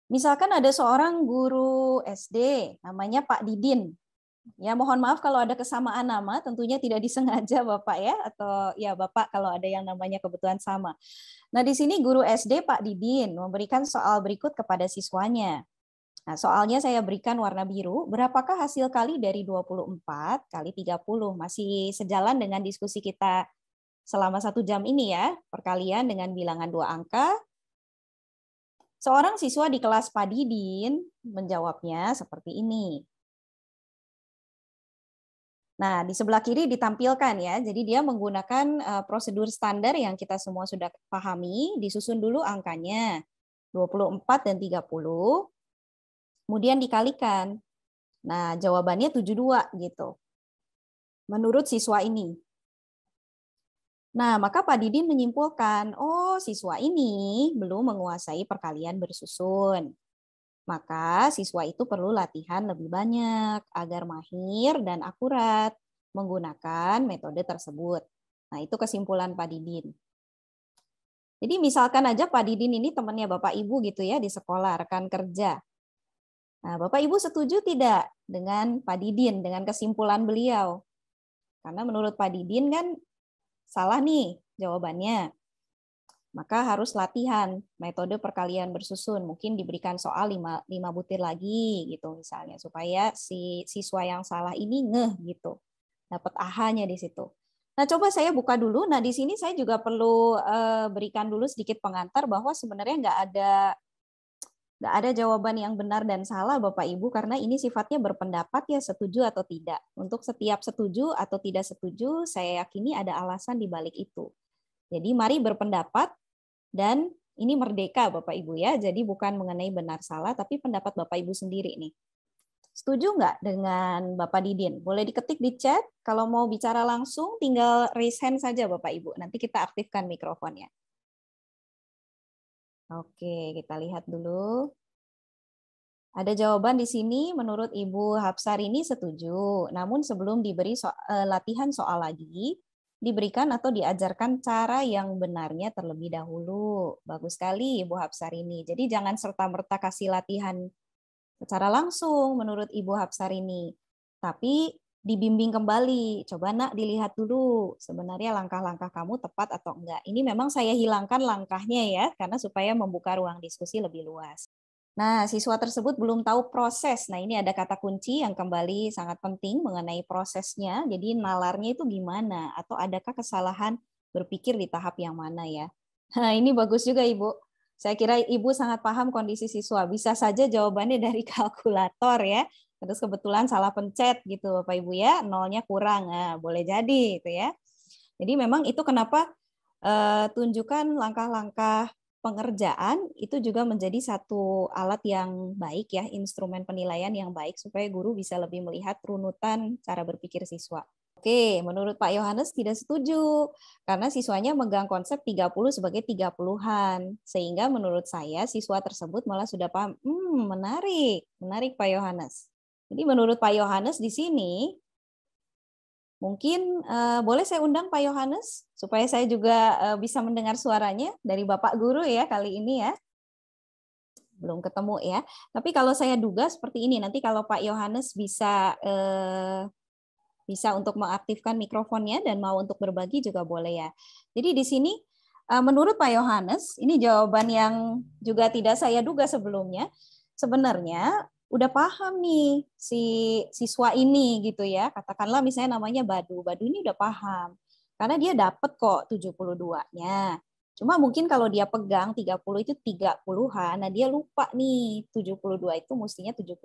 Misalkan ada seorang guru SD, namanya Pak Didin. Ya, mohon maaf kalau ada kesamaan nama, tentunya tidak disengaja Bapak ya, atau ya Bapak kalau ada yang namanya kebetulan sama. Nah, di sini guru SD Pak Didin memberikan soal berikut kepada siswanya. Nah, soalnya saya berikan warna biru. Berapakah hasil kali dari 24 kali 30? Masih sejalan dengan diskusi kita selama 1 jam ini ya. Perkalian dengan bilangan 2 angka. Seorang siswa di kelas Pak Didin menjawabnya seperti ini. Nah, di sebelah kiri ditampilkan ya. Jadi dia menggunakan prosedur standar yang kita semua sudah pahami. Disusun dulu angkanya. 24 dan 30. Kemudian dikalikan. Nah, jawabannya 72 gitu. Menurut siswa ini. Nah, maka Pak Didin menyimpulkan, oh siswa ini belum menguasai perkalian bersusun. Maka siswa itu perlu latihan lebih banyak agar mahir dan akurat menggunakan metode tersebut. Nah, itu kesimpulan Pak Didin. Jadi misalkan aja Pak Didin ini temannya Bapak Ibu gitu ya di sekolah, rekan kerja. Nah, Bapak Ibu setuju tidak dengan Pak Didin, dengan kesimpulan beliau? Karena menurut Pak Didin kan salah nih jawabannya. Maka harus latihan metode perkalian bersusun. Mungkin diberikan soal 5 butir lagi gitu misalnya. Supaya si siswa yang salah ini ngeh gitu. Dapat aha-nya di situ. Nah, coba saya buka dulu. Nah, di sini saya juga perlu berikan dulu sedikit pengantar bahwa sebenarnya nggak ada jawaban yang benar dan salah Bapak Ibu karena ini sifatnya berpendapat ya setuju atau tidak. Untuk setiap setuju atau tidak setuju, saya yakini ada alasan di balik itu. Jadi mari berpendapat dan ini merdeka Bapak Ibu ya. Jadi bukan mengenai benar salah tapi pendapat Bapak Ibu sendiri nih. Setuju nggak dengan Bapak Didin? Boleh diketik di chat. Kalau mau bicara langsung tinggal raise hand saja Bapak Ibu. Nanti kita aktifkan mikrofonnya. Oke, kita lihat dulu. Ada jawaban di sini menurut Ibu Hapsar ini setuju. Namun sebelum diberi latihan soal lagi, diberikan atau diajarkan cara yang benarnya terlebih dahulu. Bagus sekali Ibu Hapsar ini. Jadi jangan serta-merta kasih latihan secara langsung menurut Ibu Hapsar ini. Tapi dibimbing kembali. Coba nak dilihat dulu sebenarnya langkah-langkah kamu tepat atau enggak. Ini memang saya hilangkan langkahnya ya, karena supaya membuka ruang diskusi lebih luas. Nah, siswa tersebut belum tahu proses. Nah, ini ada kata kunci yang kembali sangat penting mengenai prosesnya. Jadi, nalarnya itu gimana? Atau adakah kesalahan berpikir di tahap yang mana ya? Nah, ini bagus juga, Ibu. Saya kira Ibu sangat paham kondisi siswa. Bisa saja jawabannya dari kalkulator ya. Terus kebetulan salah pencet gitu, Bapak Ibu ya. Nolnya kurang. Nah, boleh jadi itu ya. Jadi, memang itu kenapa tunjukkan langkah-langkah pengerjaan itu juga menjadi satu alat yang baik ya, instrumen penilaian yang baik supaya guru bisa lebih melihat runutan cara berpikir siswa. Oke, menurut Pak Yohanes tidak setuju karena siswanya megang konsep 30 sebagai 30-an. Sehingga menurut saya siswa tersebut malah sudah paham, menarik Pak Yohanes. Jadi menurut Pak Yohanes di sini mungkin boleh saya undang Pak Yohanes supaya saya juga bisa mendengar suaranya dari Bapak Guru ya kali ini ya. Belum ketemu ya. Tapi kalau saya duga seperti ini, nanti kalau Pak Yohanes bisa untuk mengaktifkan mikrofonnya dan mau untuk berbagi juga boleh ya. Jadi di sini menurut Pak Yohanes, ini jawaban yang juga tidak saya duga sebelumnya, sebenarnya udah paham nih si siswa ini gitu ya. Katakanlah misalnya namanya Badu. Badu ini udah paham. Karena dia dapat kok 72-nya. Cuma mungkin kalau dia pegang 30 itu 30-an, nah dia lupa nih 72 itu mestinya 72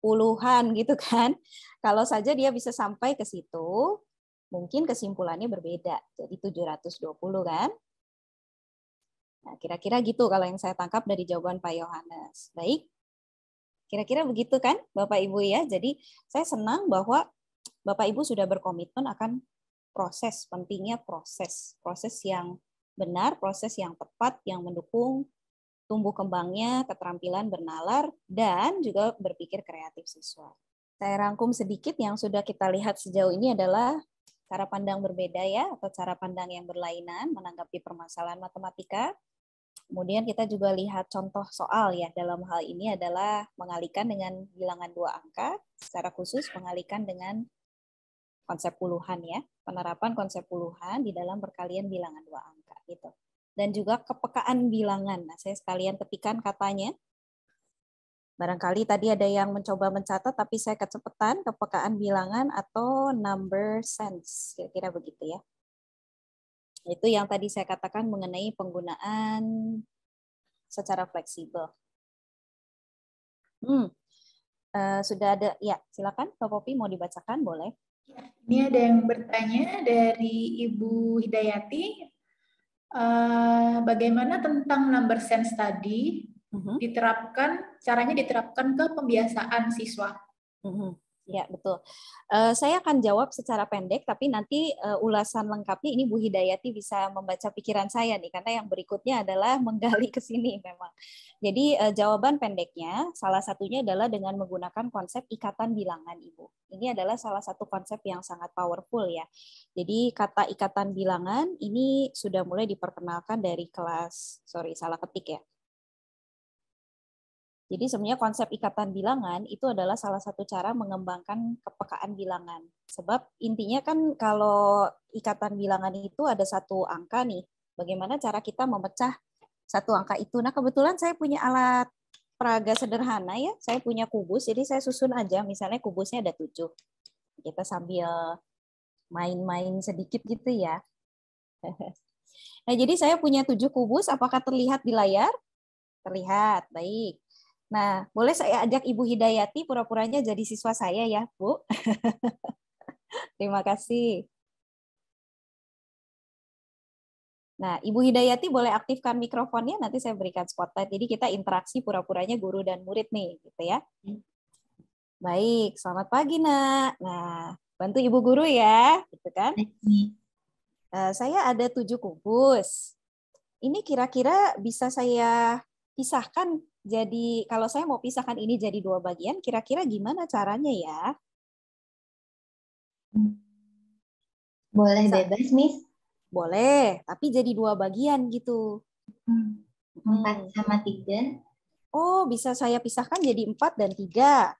puluhan gitu kan. Kalau saja dia bisa sampai ke situ, mungkin kesimpulannya berbeda. Jadi 720 kan. Nah, kira-kira gitu kalau yang saya tangkap dari jawaban Pak Yohanes. Baik. Kira-kira begitu kan Bapak Ibu ya. Jadi saya senang bahwa Bapak Ibu sudah berkomitmen akan proses, pentingnya proses yang benar, proses yang tepat, yang mendukung tumbuh kembangnya keterampilan bernalar dan juga berpikir kreatif siswa. Saya rangkum sedikit yang sudah kita lihat sejauh ini adalah cara pandang berbeda ya, atau cara pandang yang berlainan menanggapi permasalahan matematika. Kemudian kita juga lihat contoh soal ya, dalam hal ini adalah mengalihkan dengan bilangan 2 angka, secara khusus mengalihkan dengan konsep puluhan ya, penerapan konsep puluhan di dalam perkalian bilangan 2 angka gitu. Dan juga kepekaan bilangan. Nah, saya sekalian petikan katanya. Barangkali tadi ada yang mencoba mencatat, tapi saya kecepatan, kepekaan bilangan atau number sense, kira-kira begitu ya. Itu yang tadi saya katakan mengenai penggunaan secara fleksibel. Sudah ada, ya silakan Pak Popi mau dibacakan, boleh. Ini ada yang bertanya dari Ibu Hidayati, bagaimana tentang number sense tadi caranya diterapkan ke pembiasaan siswa? Ya, betul. Saya akan jawab secara pendek, tapi nanti ulasan lengkapnya ini Bu Hidayati bisa membaca pikiran saya nih, karena yang berikutnya adalah menggali ke sini memang. Jadi jawaban pendeknya, salah satunya adalah dengan menggunakan konsep ikatan bilangan, Ibu. Ini adalah salah satu konsep yang sangat powerful ya. Jadi kata ikatan bilangan ini sudah mulai diperkenalkan dari kelas, salah ketik ya. Jadi sebenarnya konsep ikatan bilangan itu adalah salah satu cara mengembangkan kepekaan bilangan. Sebab intinya kan kalau ikatan bilangan itu ada satu angka nih, bagaimana cara kita memecah satu angka itu. Nah kebetulan saya punya alat peraga sederhana ya, saya punya kubus, jadi saya susun aja, misalnya kubusnya ada 7. Kita sambil main-main sedikit gitu ya. Nah jadi saya punya 7 kubus, apakah terlihat di layar? Terlihat, baik. Nah, boleh saya ajak Ibu Hidayati pura-puranya jadi siswa saya ya, Bu? Terima kasih. Nah, Ibu Hidayati boleh aktifkan mikrofonnya, nanti saya berikan spotlight. Jadi kita interaksi pura-puranya guru dan murid nih, gitu ya. Baik, selamat pagi, Nak. Nah, bantu Ibu Guru ya, gitu kan? Saya ada 7 kubus. Ini kira-kira bisa saya pisahkan. Jadi kalau saya mau pisahkan ini jadi 2 bagian, kira-kira gimana caranya ya? Boleh bebas, Miss? Boleh, tapi jadi 2 bagian gitu. 4 sama 3. Oh, bisa saya pisahkan jadi 4 dan 3.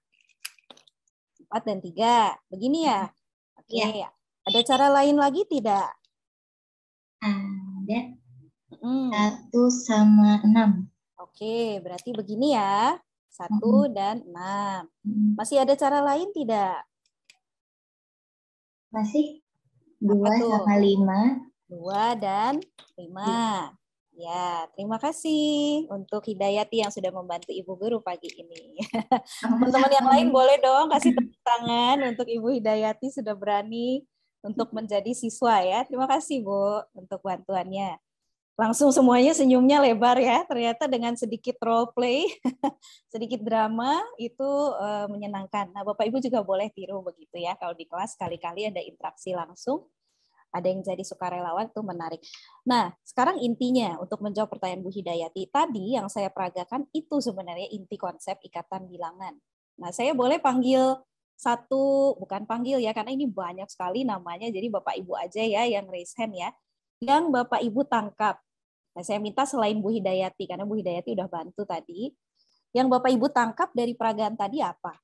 4 dan 3. Begini ya? Oke. Ya. Ada cara lain lagi tidak? Ada. 1 sama 6. Oke, berarti begini ya. 1 dan 6. Masih ada cara lain tidak? Masih. 2 sama 5. 2 dan 5. Ya, terima kasih untuk Hidayati yang sudah membantu Ibu Guru pagi ini. Teman-teman yang lain boleh dong kasih tepuk tangan untuk Ibu Hidayati sudah berani untuk menjadi siswa ya. Terima kasih Bu untuk bantuannya. Langsung semuanya senyumnya lebar ya. Ternyata dengan sedikit role play, sedikit drama itu menyenangkan. Nah, Bapak Ibu juga boleh tiru begitu ya. Kalau di kelas kali-kali ada interaksi langsung, ada yang jadi sukarelawan, itu menarik. Nah, sekarang intinya untuk menjawab pertanyaan Bu Hidayati, tadi yang saya peragakan itu sebenarnya inti konsep ikatan bilangan. Nah, saya boleh panggil bukan panggil ya, karena ini banyak sekali namanya, jadi Bapak Ibu aja ya yang raise hand ya. Yang Bapak Ibu tangkap. Nah, saya minta selain Bu Hidayati, karena Bu Hidayati udah bantu tadi, yang Bapak Ibu tangkap dari peragaan tadi apa?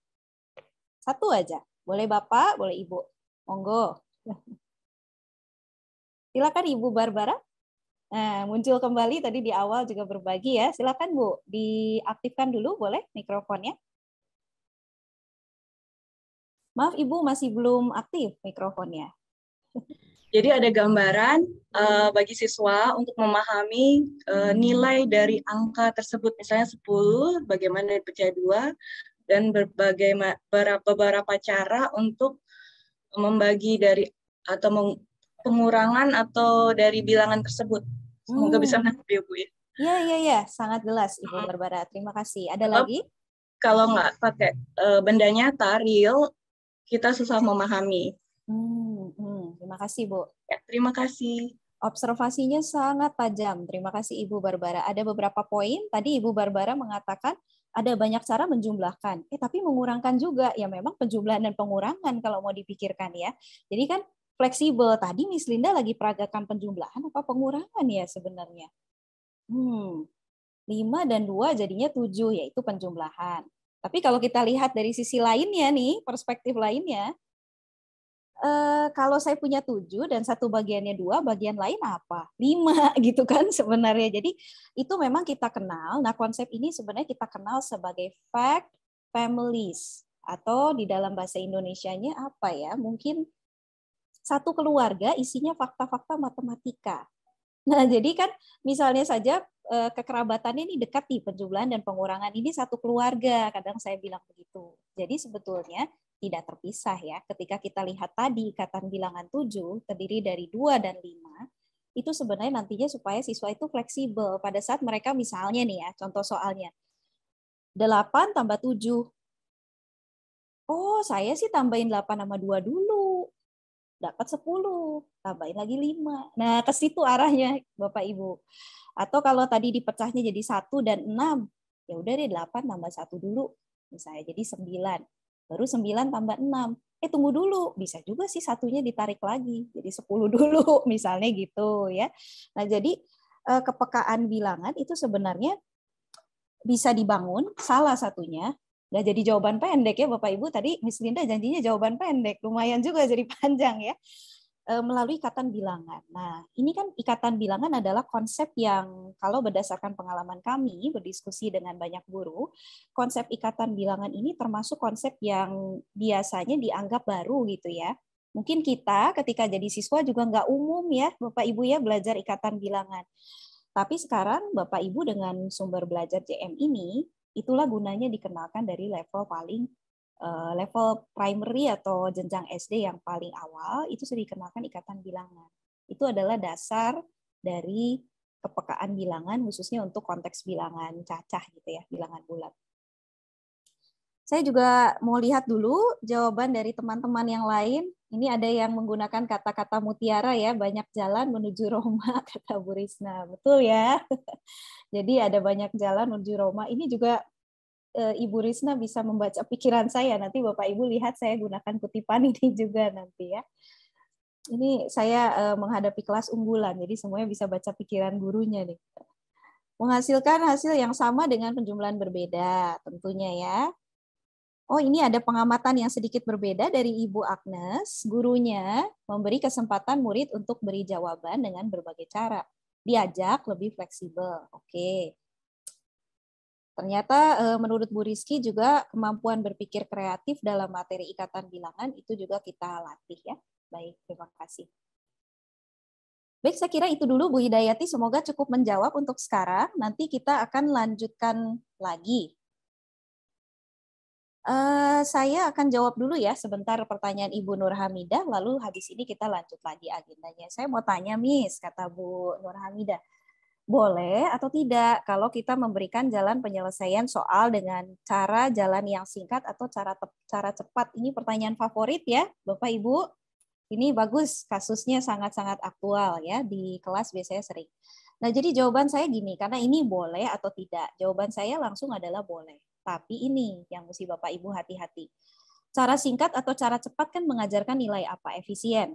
Satu aja. Boleh Bapak, boleh Ibu. Monggo. Silakan Ibu Barbara. Nah, muncul kembali tadi di awal juga berbagi ya. Silakan Bu, diaktifkan dulu boleh mikrofonnya. Maaf Ibu masih belum aktif mikrofonnya. Jadi ada gambaran bagi siswa untuk memahami nilai dari angka tersebut, misalnya 10, bagaimana dipecah 2, dan beberapa cara untuk membagi dari atau pengurangan atau dari bilangan tersebut. Semoga bisa mengerti Bu ya. Iya, sangat jelas Ibu Barbara. Terima kasih. Ada lagi? Kalau nggak pakai benda nyata, real, kita susah memahami. Terima kasih, Bu. Ya, terima kasih. Observasinya sangat tajam. Terima kasih, Ibu Barbara. Ada beberapa poin. Tadi Ibu Barbara mengatakan ada banyak cara menjumlahkan. Tapi mengurangkan juga. Ya memang penjumlahan dan pengurangan kalau mau dipikirkan ya. Jadi kan fleksibel. Tadi Miss Linda lagi peragakan penjumlahan apa pengurangan ya sebenarnya? 5 dan 2 jadinya 7, yaitu penjumlahan. Tapi kalau kita lihat dari sisi lainnya nih, perspektif lainnya, kalau saya punya 7 dan satu bagiannya 2, bagian lain apa? 5 gitu kan sebenarnya. Jadi itu memang kita kenal. Nah, konsep ini sebenarnya kita kenal sebagai fact families, atau di dalam bahasa Indonesianya apa ya? Mungkin satu keluarga isinya fakta-fakta matematika. Nah, jadi kan misalnya saja kekerabatannya ini dekat nih, penjumlahan dan pengurangan ini satu keluarga, kadang saya bilang begitu. Jadi sebetulnya tidak terpisah ya. Ketika kita lihat tadi ikatan bilangan 7 terdiri dari 2 dan 5, itu sebenarnya nantinya supaya siswa itu fleksibel pada saat mereka misalnya nih ya, contoh soalnya 8 tambah 7. Oh, saya sih tambahin 8 sama 2 dulu. Dapat 10, tambahin lagi 5. Nah, ke situ arahnya Bapak Ibu. Atau kalau tadi dipecahnya jadi 1 dan 6, ya udah deh 8 tambah 1 dulu. Misalnya jadi 9. Baru 9 tambah 6. Tunggu dulu, bisa juga sih satunya ditarik lagi. Jadi 10 dulu, misalnya gitu ya. Nah, jadi kepekaan bilangan itu sebenarnya bisa dibangun, salah satunya. Nggak jadi jawaban pendek ya Bapak Ibu. Tadi Miss Linda janjinya jawaban pendek, lumayan juga jadi panjang ya. Melalui ikatan bilangan. Nah, ini kan ikatan bilangan adalah konsep yang kalau berdasarkan pengalaman kami berdiskusi dengan banyak guru, konsep ikatan bilangan ini termasuk konsep yang biasanya dianggap baru gitu ya. Mungkin kita ketika jadi siswa juga nggak umum ya Bapak Ibu ya belajar ikatan bilangan. Tapi sekarang Bapak Ibu dengan sumber belajar JM ini, itulah gunanya dikenalkan dari level primary atau jenjang SD yang paling awal, itu sudah dikenalkan ikatan bilangan. Itu adalah dasar dari kepekaan bilangan, khususnya untuk konteks bilangan cacah gitu ya, bilangan bulat. Saya juga mau lihat dulu jawaban dari teman-teman yang lain. Ini ada yang menggunakan kata-kata mutiara ya, banyak jalan menuju Roma, kata Bu Risna. Betul ya? Jadi ada banyak jalan menuju Roma. Ini juga Ibu Risna bisa membaca pikiran saya. Nanti Bapak Ibu lihat saya gunakan kutipan ini juga nanti ya. Ini saya menghadapi kelas unggulan, jadi semuanya bisa baca pikiran gurunya nih. Menghasilkan hasil yang sama dengan penjumlahan berbeda, tentunya ya. Oh, ini ada pengamatan yang sedikit berbeda dari Ibu Agnes. Gurunya memberi kesempatan murid untuk beri jawaban dengan berbagai cara. Diajak lebih fleksibel. Oke. Ternyata menurut Bu Rizky juga kemampuan berpikir kreatif dalam materi ikatan bilangan itu juga kita latih ya. Baik, terima kasih. Baik, saya kira itu dulu Bu Hidayati. Semoga cukup menjawab untuk sekarang. Nanti kita akan lanjutkan lagi. Saya akan jawab dulu ya sebentar pertanyaan Ibu Nur Hamidah, lalu habis ini kita lanjut lagi agendanya. Saya mau tanya, Miss, kata Bu Nur Hamidah. Boleh atau tidak kalau kita memberikan jalan penyelesaian soal dengan cara jalan yang singkat atau cara cepat? Ini pertanyaan favorit ya, Bapak Ibu. Ini bagus, kasusnya sangat-sangat aktual ya, di kelas biasanya sering. Nah, jadi jawaban saya gini, karena ini boleh atau tidak. Jawaban saya langsung adalah boleh. Tapi ini yang mesti Bapak Ibu hati-hati. Cara singkat atau cara cepat kan mengajarkan nilai apa? Efisien.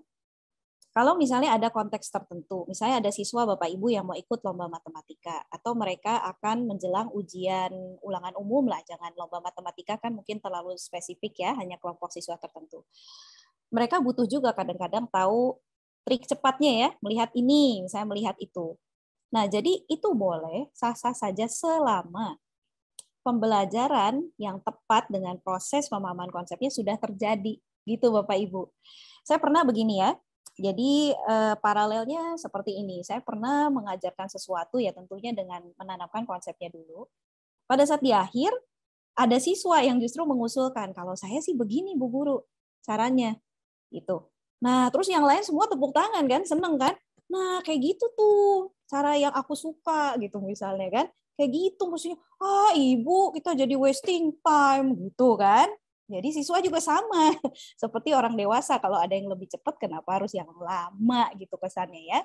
Kalau misalnya ada konteks tertentu, misalnya ada siswa Bapak Ibu yang mau ikut lomba matematika, atau mereka akan menjelang ujian ulangan umum lah, jangan lomba matematika kan mungkin terlalu spesifik ya, hanya kelompok siswa tertentu. Mereka butuh juga kadang-kadang tahu trik cepatnya ya, melihat ini, misalnya melihat itu. Nah, jadi itu boleh, sah-sah saja selama pembelajaran yang tepat dengan proses pemahaman konsepnya sudah terjadi, gitu Bapak Ibu. Saya pernah begini ya, jadi paralelnya seperti ini. Saya pernah mengajarkan sesuatu ya tentunya dengan menanamkan konsepnya dulu. Pada saat di akhir, ada siswa yang justru mengusulkan, kalau saya sih begini Bu Guru, caranya. Gitu. Nah, terus yang lain semua tepuk tangan kan, seneng kan? Nah, kayak gitu tuh, cara yang aku suka gitu misalnya kan. Kayak gitu maksudnya, Ibu kita jadi wasting time gitu kan. Jadi siswa juga sama, seperti orang dewasa, kalau ada yang lebih cepat kenapa harus yang lama gitu kesannya ya.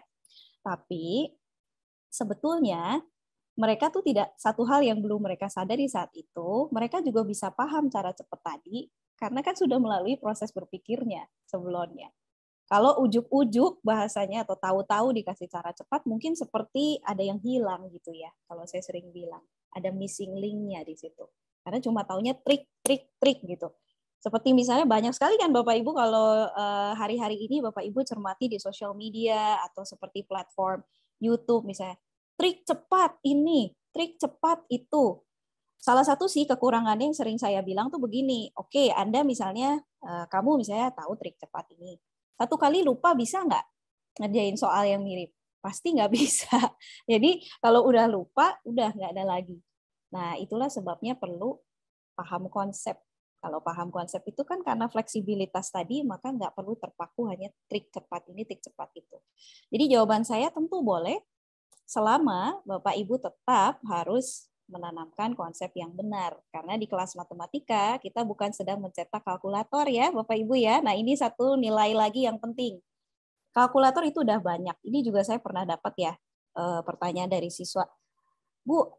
Tapi sebetulnya mereka tuh tidak, satu hal yang belum mereka sadari saat itu, mereka juga bisa paham cara cepat tadi, karena kan sudah melalui proses berpikirnya sebelumnya. Kalau ujuk-ujuk bahasanya atau tahu-tahu dikasih cara cepat, mungkin seperti ada yang hilang gitu ya, kalau saya sering bilang. Ada missing link-nya di situ. Karena cuma taunya trik gitu. Seperti misalnya banyak sekali kan Bapak Ibu kalau hari-hari ini Bapak Ibu cermati di sosial media atau seperti platform YouTube misalnya, trik cepat ini, trik cepat itu. Salah satu sih kekurangannya yang sering saya bilang tuh begini, oke Anda misalnya, kamu misalnya tahu trik cepat ini, satu kali lupa bisa nggak ngerjain soal yang mirip? Pasti nggak bisa. Jadi kalau udah lupa, udah nggak ada lagi. Nah itulah sebabnya perlu paham konsep. Kalau paham konsep itu kan karena fleksibilitas tadi, maka nggak perlu terpaku hanya trik cepat ini, trik cepat itu. Jadi jawaban saya tentu boleh, selama Bapak Ibu tetap harus menanamkan konsep yang benar. Karena di kelas matematika, kita bukan sedang mencetak kalkulator ya Bapak Ibu ya. Nah ini satu nilai lagi yang penting. Kalkulator itu udah banyak. Ini juga saya pernah dapat ya pertanyaan dari siswa. Bu,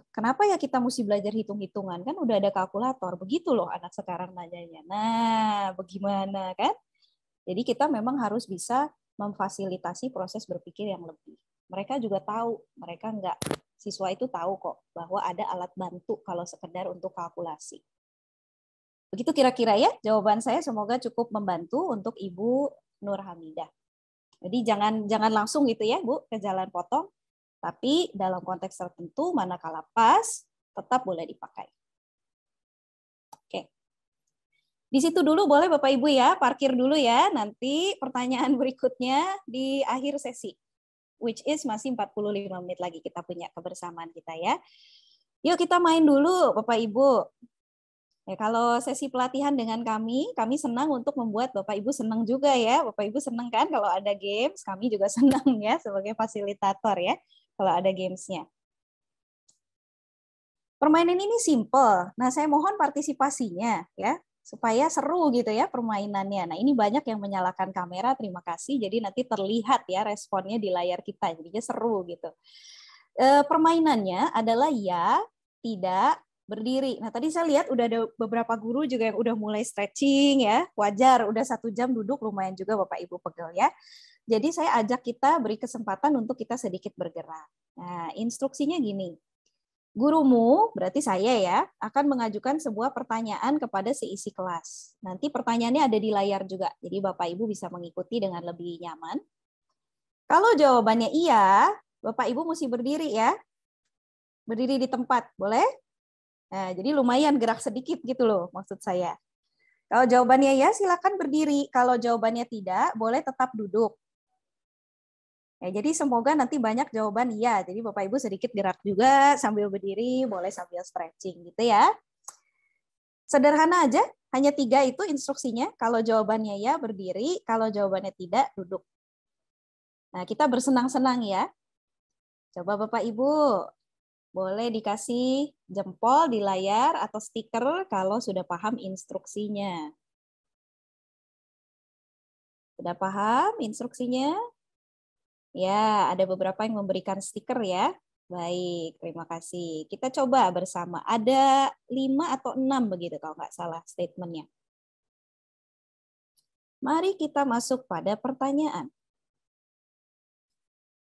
kenapa ya kita mesti belajar hitung-hitungan? Kan udah ada kalkulator. Begitu loh anak sekarang nanyanya. Nah, bagaimana kan? Jadi kita memang harus bisa memfasilitasi proses berpikir yang lebih. Mereka juga tahu, siswa itu tahu kok bahwa ada alat bantu kalau sekedar untuk kalkulasi. Begitu kira-kira ya jawaban saya, semoga cukup membantu untuk Ibu Nur Hamidah. Jadi jangan langsung gitu ya Bu ke jalan potong. Tapi dalam konteks tertentu, manakala pas, tetap boleh dipakai. Oke. Di situ dulu boleh Bapak Ibu ya, parkir dulu ya. Nanti pertanyaan berikutnya di akhir sesi. Which is masih 45 menit lagi kita punya kebersamaan kita ya. Yuk kita main dulu Bapak Ibu. Ya, kalau sesi pelatihan dengan kami senang untuk membuat Bapak Ibu senang juga ya. Bapak Ibu senang kan kalau ada games, kami juga senang ya sebagai fasilitator ya. Kalau ada gamesnya. Permainan ini simple. Nah, saya mohon partisipasinya ya, supaya seru gitu ya permainannya. Nah, ini banyak yang menyalakan kamera, terima kasih. Jadi nanti terlihat ya responnya di layar kita, jadinya seru gitu. Permainannya adalah ya, tidak, berdiri. Nah, tadi saya lihat udah ada beberapa guru juga yang udah mulai stretching ya. Wajar, udah 1 jam duduk lumayan juga Bapak Ibu pegel ya. Jadi saya ajak kita beri kesempatan untuk kita sedikit bergerak. Nah, instruksinya gini. Gurumu, berarti saya ya, akan mengajukan sebuah pertanyaan kepada seisi kelas. Nanti pertanyaannya ada di layar juga. Jadi Bapak Ibu bisa mengikuti dengan lebih nyaman. Kalau jawabannya iya, Bapak Ibu mesti berdiri ya. Berdiri di tempat, boleh? Nah, jadi lumayan gerak sedikit gitu loh maksud saya. Kalau jawabannya ya, silakan berdiri. Kalau jawabannya tidak, boleh tetap duduk. Ya, jadi semoga nanti banyak jawaban iya. Jadi Bapak Ibu sedikit gerak juga sambil berdiri, boleh sambil stretching gitu ya. Sederhana aja, hanya 3 itu instruksinya. Kalau jawabannya ya berdiri, kalau jawabannya tidak duduk. Nah, kita bersenang-senang ya. Coba Bapak Ibu boleh dikasih jempol di layar atau stiker kalau sudah paham instruksinya. Sudah paham instruksinya? Ya, ada beberapa yang memberikan stiker ya. Baik, terima kasih. Kita coba bersama. Ada 5 atau 6 begitu kalau nggak salah statementnya. Mari kita masuk pada pertanyaan.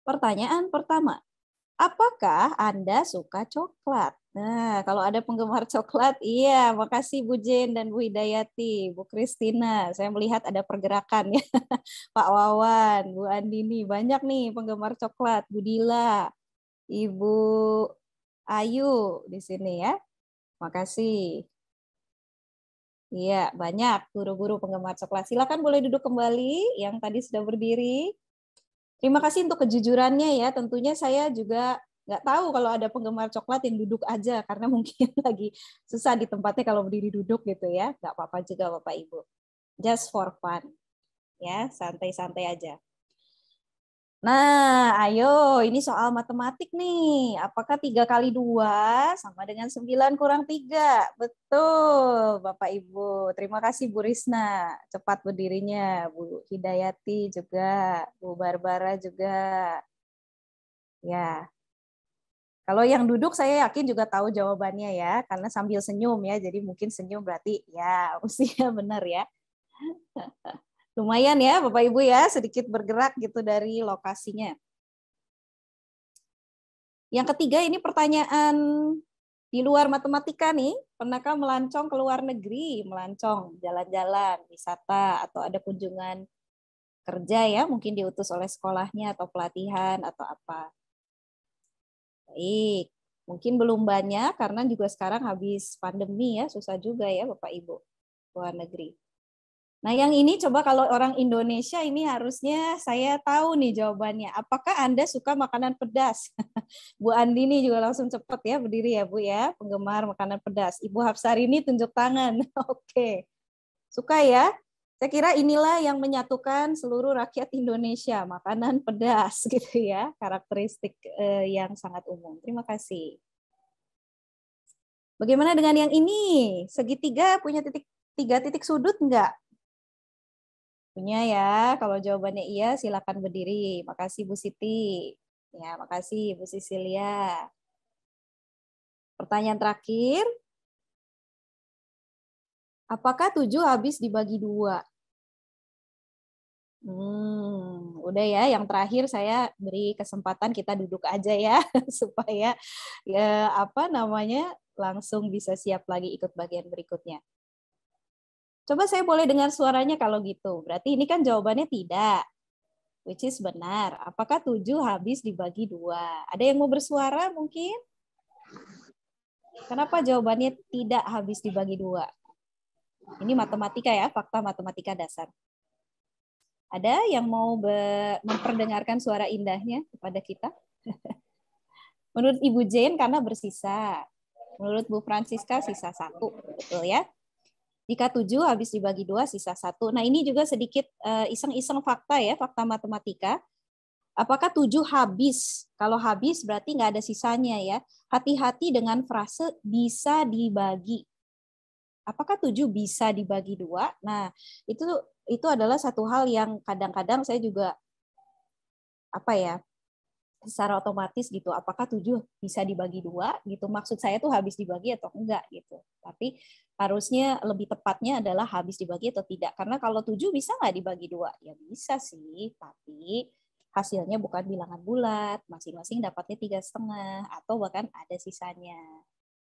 Pertanyaan pertama. Apakah Anda suka coklat? Nah, kalau ada penggemar coklat, iya, makasih Bu Jen dan Bu Hidayati, Bu Kristina. Saya melihat ada pergerakan ya. Pak Wawan, Bu Andini, banyak nih penggemar coklat. Bu Dila, Ibu Ayu di sini ya. Makasih. Iya, banyak guru-guru penggemar coklat. Silakan boleh duduk kembali yang tadi sudah berdiri. Terima kasih untuk kejujurannya ya. Tentunya saya juga nggak tahu kalau ada penggemar coklat yang duduk aja karena mungkin lagi susah di tempatnya kalau berdiri duduk gitu ya. Nggak apa-apa juga Bapak Ibu. Just for fun. Ya, santai-santai aja. Nah, ayo ini soal matematik nih. Apakah 3 kali 2 sama dengan 9 kurang 3? Betul, Bapak Ibu. Terima kasih Bu Risna. Cepat berdirinya. Bu Hidayati juga. Bu Barbara juga. Ya. Kalau yang duduk saya yakin juga tahu jawabannya ya. Karena sambil senyum ya. Jadi mungkin senyum berarti ya usia benar ya. Lumayan ya Bapak Ibu ya, sedikit bergerak gitu dari lokasinya. Yang ketiga ini pertanyaan Di luar matematika nih, pernahkah melancong ke luar negeri, melancong, jalan-jalan, wisata, atau ada kunjungan kerja ya, mungkin diutus oleh sekolahnya atau pelatihan atau apa. Baik, mungkin belum banyak karena juga sekarang habis pandemi ya, susah juga ya Bapak Ibu luar negeri. Nah yang ini coba kalau orang Indonesia ini harusnya saya tahu nih jawabannya. Apakah Anda suka makanan pedas? Bu Andini juga langsung cepat ya berdiri ya Bu ya, penggemar makanan pedas. Ibu Hapsarini tunjuk tangan. Oke, suka ya? Saya kira inilah yang menyatukan seluruh rakyat Indonesia, makanan pedas gitu ya, karakteristik yang sangat umum. Terima kasih. Bagaimana dengan yang ini? Segitiga punya tiga titik sudut enggak? Punya ya, kalau jawabannya iya silakan berdiri. Makasih Bu Siti. Ya, makasih Bu Sisilia. Pertanyaan terakhir. Apakah 7 habis dibagi 2? Udah ya, yang terakhir saya beri kesempatan kita duduk aja ya supaya ya langsung bisa siap lagi ikut bagian berikutnya. Coba saya boleh dengar suaranya kalau gitu. Berarti ini kan jawabannya tidak. Which is benar. Apakah 7 habis dibagi 2? Ada yang mau bersuara mungkin? Kenapa jawabannya tidak habis dibagi 2? Ini matematika ya, fakta matematika dasar. Ada yang mau memperdengarkan suara indahnya kepada kita? Menurut Ibu Jane karena bersisa. Menurut Bu Francisca sisa 1. Betul ya? Jika 7 habis dibagi 2, sisa 1. Nah ini juga sedikit iseng-iseng fakta ya, fakta matematika. Apakah 7 habis? Kalau habis berarti nggak ada sisanya ya. Hati-hati dengan frase bisa dibagi. Apakah 7 bisa dibagi 2? Nah itu adalah satu hal yang kadang-kadang saya juga secara otomatis gitu, apakah 7 bisa dibagi 2 gitu, maksud saya tuh habis dibagi atau enggak gitu. Tapi harusnya lebih tepatnya adalah habis dibagi atau tidak, karena kalau 7 bisa nggak dibagi 2? Ya bisa sih, tapi hasilnya bukan bilangan bulat, masing-masing dapatnya 3,5 atau bahkan ada sisanya.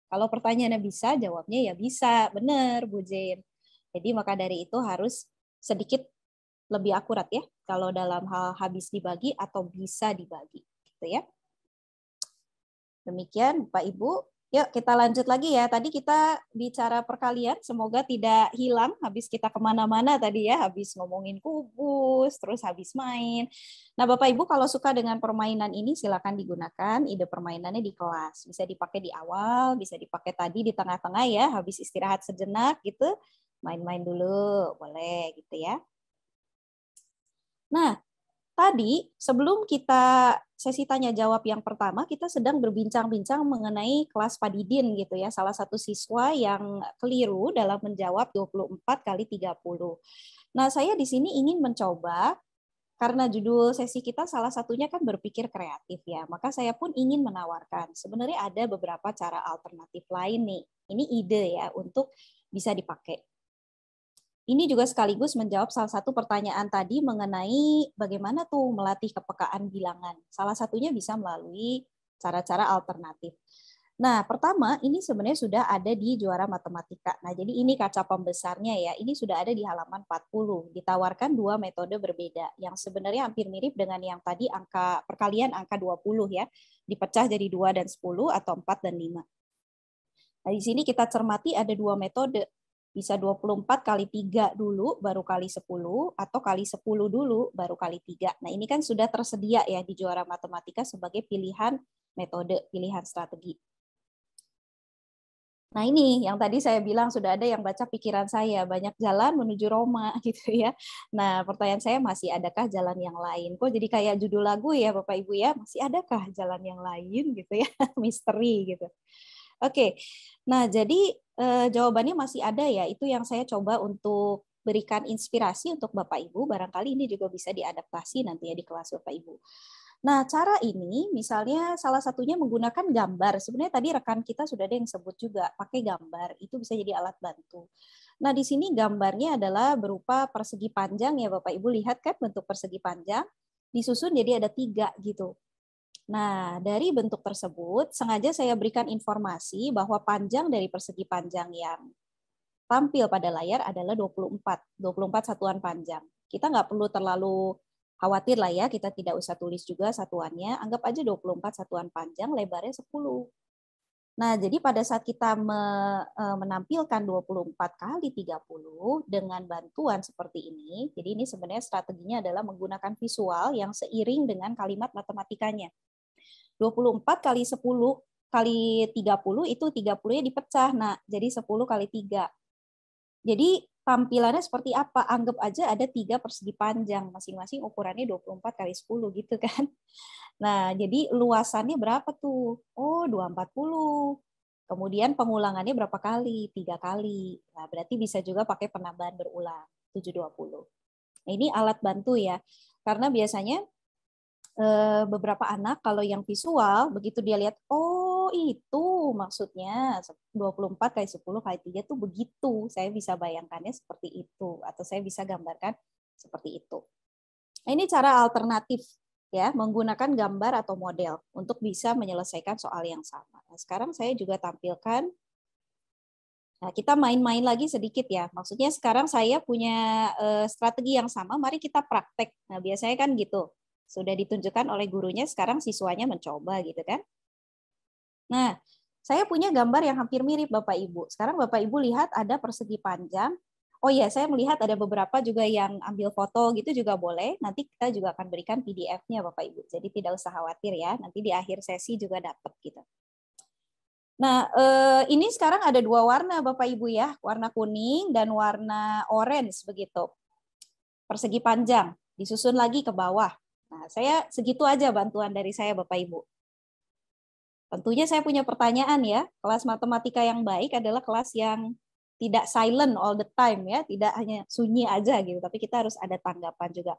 Kalau pertanyaannya bisa, jawabnya ya bisa, benar Bu Jane. Jadi maka dari itu harus sedikit lebih akurat ya, kalau dalam hal habis dibagi atau bisa dibagi. Gitu ya. Demikian Bapak Ibu. Yuk kita lanjut lagi ya. Tadi kita bicara perkalian, semoga tidak hilang habis kita kemana-mana tadi ya, habis ngomongin kubus, terus habis main. Nah Bapak Ibu kalau suka dengan permainan ini silakan digunakan, ide permainannya di kelas. Bisa dipakai di awal, bisa dipakai tadi di tengah-tengah ya, habis istirahat sejenak gitu, main-main dulu, boleh gitu ya. Nah, tadi sebelum kita sesi tanya jawab yang pertama, kita sedang berbincang-bincang mengenai kelas Padidin gitu ya, salah satu siswa yang keliru dalam menjawab 24 kali 30. Nah, saya di sini ingin mencoba, karena judul sesi kita salah satunya kan berpikir kreatif ya, maka saya pun ingin menawarkan, sebenarnya ada beberapa cara alternatif lain nih. Ini ide ya untuk bisa dipakai. Ini juga sekaligus menjawab salah satu pertanyaan tadi mengenai bagaimana tuh melatih kepekaan bilangan. Salah satunya bisa melalui cara-cara alternatif. Nah, pertama ini sebenarnya sudah ada di Juara Matematika. Nah, jadi ini kaca pembesarnya ya. Ini sudah ada di halaman 40. Ditawarkan 2 metode berbeda yang sebenarnya hampir mirip dengan yang tadi angka perkalian angka 20 ya. Dipecah jadi 2 dan 10 atau 4 dan 5. Nah, di sini kita cermati ada 2 metode. Bisa 24 kali 3 dulu, baru kali 10, atau kali 10 dulu, baru kali 3. Nah ini kan sudah tersedia ya di Juara Matematika sebagai pilihan metode, pilihan strategi. Nah ini yang tadi saya bilang sudah ada yang baca pikiran saya, banyak jalan menuju Roma gitu ya. Nah pertanyaan saya masih adakah jalan yang lain? Kok jadi kayak judul lagu ya Bapak Ibu ya, masih adakah jalan yang lain gitu ya, misteri gitu. Oke, nah jadi jawabannya masih ada ya, itu yang saya coba untuk berikan inspirasi untuk Bapak Ibu, barangkali ini juga bisa diadaptasi nanti ya di kelas Bapak Ibu. Nah cara ini misalnya salah satunya menggunakan gambar, sebenarnya tadi rekan kita sudah ada yang sebut juga, pakai gambar, itu bisa jadi alat bantu. Nah di sini gambarnya adalah berupa persegi panjang ya Bapak Ibu, lihat kan bentuk persegi panjang, disusun jadi ada 3 gitu. Nah, dari bentuk tersebut sengaja saya berikan informasi bahwa panjang dari persegi panjang yang tampil pada layar adalah 24 satuan panjang. Kita nggak perlu terlalu khawatir lah ya, kita tidak usah tulis juga satuannya, anggap aja 24 satuan panjang, lebarnya 10. Nah, jadi pada saat kita menampilkan 24 kali 30 dengan bantuan seperti ini, jadi ini sebenarnya strateginya adalah menggunakan visual yang seiring dengan kalimat matematikanya. 24 kali 10 kali 30 itu 30-nya dipecah. Nah, jadi 10 kali 3. Jadi tampilannya seperti apa? Anggap aja ada 3 persegi panjang, masing-masing ukurannya 24 kali 10 gitu kan. Nah, jadi luasannya berapa tuh? Oh, 240. Kemudian pengulangannya berapa kali? 3 kali. Nah, berarti bisa juga pakai penambahan berulang, 720. Nah, ini alat bantu ya. Karena biasanya beberapa anak kalau yang visual, begitu dia lihat, oh itu maksudnya 24 kali 10 kali 3 tuh begitu. Saya bisa bayangkannya seperti itu. Atau saya bisa gambarkan seperti itu. Nah, ini cara alternatif ya, menggunakan gambar atau model untuk bisa menyelesaikan soal yang sama. Nah, sekarang saya juga tampilkan, nah, kita main-main lagi sedikit ya. Maksudnya sekarang saya punya strategi yang sama, mari kita praktek. Nah, biasanya kan gitu. Sudah ditunjukkan oleh gurunya, sekarang siswanya mencoba gitu kan. Nah, saya punya gambar yang hampir mirip Bapak Ibu. Sekarang Bapak Ibu lihat ada persegi panjang. Oh iya, saya melihat ada beberapa juga yang ambil foto gitu juga boleh. Nanti kita juga akan berikan PDF-nya Bapak Ibu. Jadi tidak usah khawatir ya, nanti di akhir sesi juga dapat gitu. Nah, ini sekarang ada 2 warna Bapak Ibu ya, warna kuning dan warna orange begitu. Persegi panjang, disusun lagi ke bawah. Nah, saya segitu aja bantuan dari saya Bapak Ibu. Tentunya saya punya pertanyaan ya, kelas matematika yang baik adalah kelas yang tidak silent all the time ya, tidak hanya sunyi aja gitu, tapi kita harus ada tanggapan juga.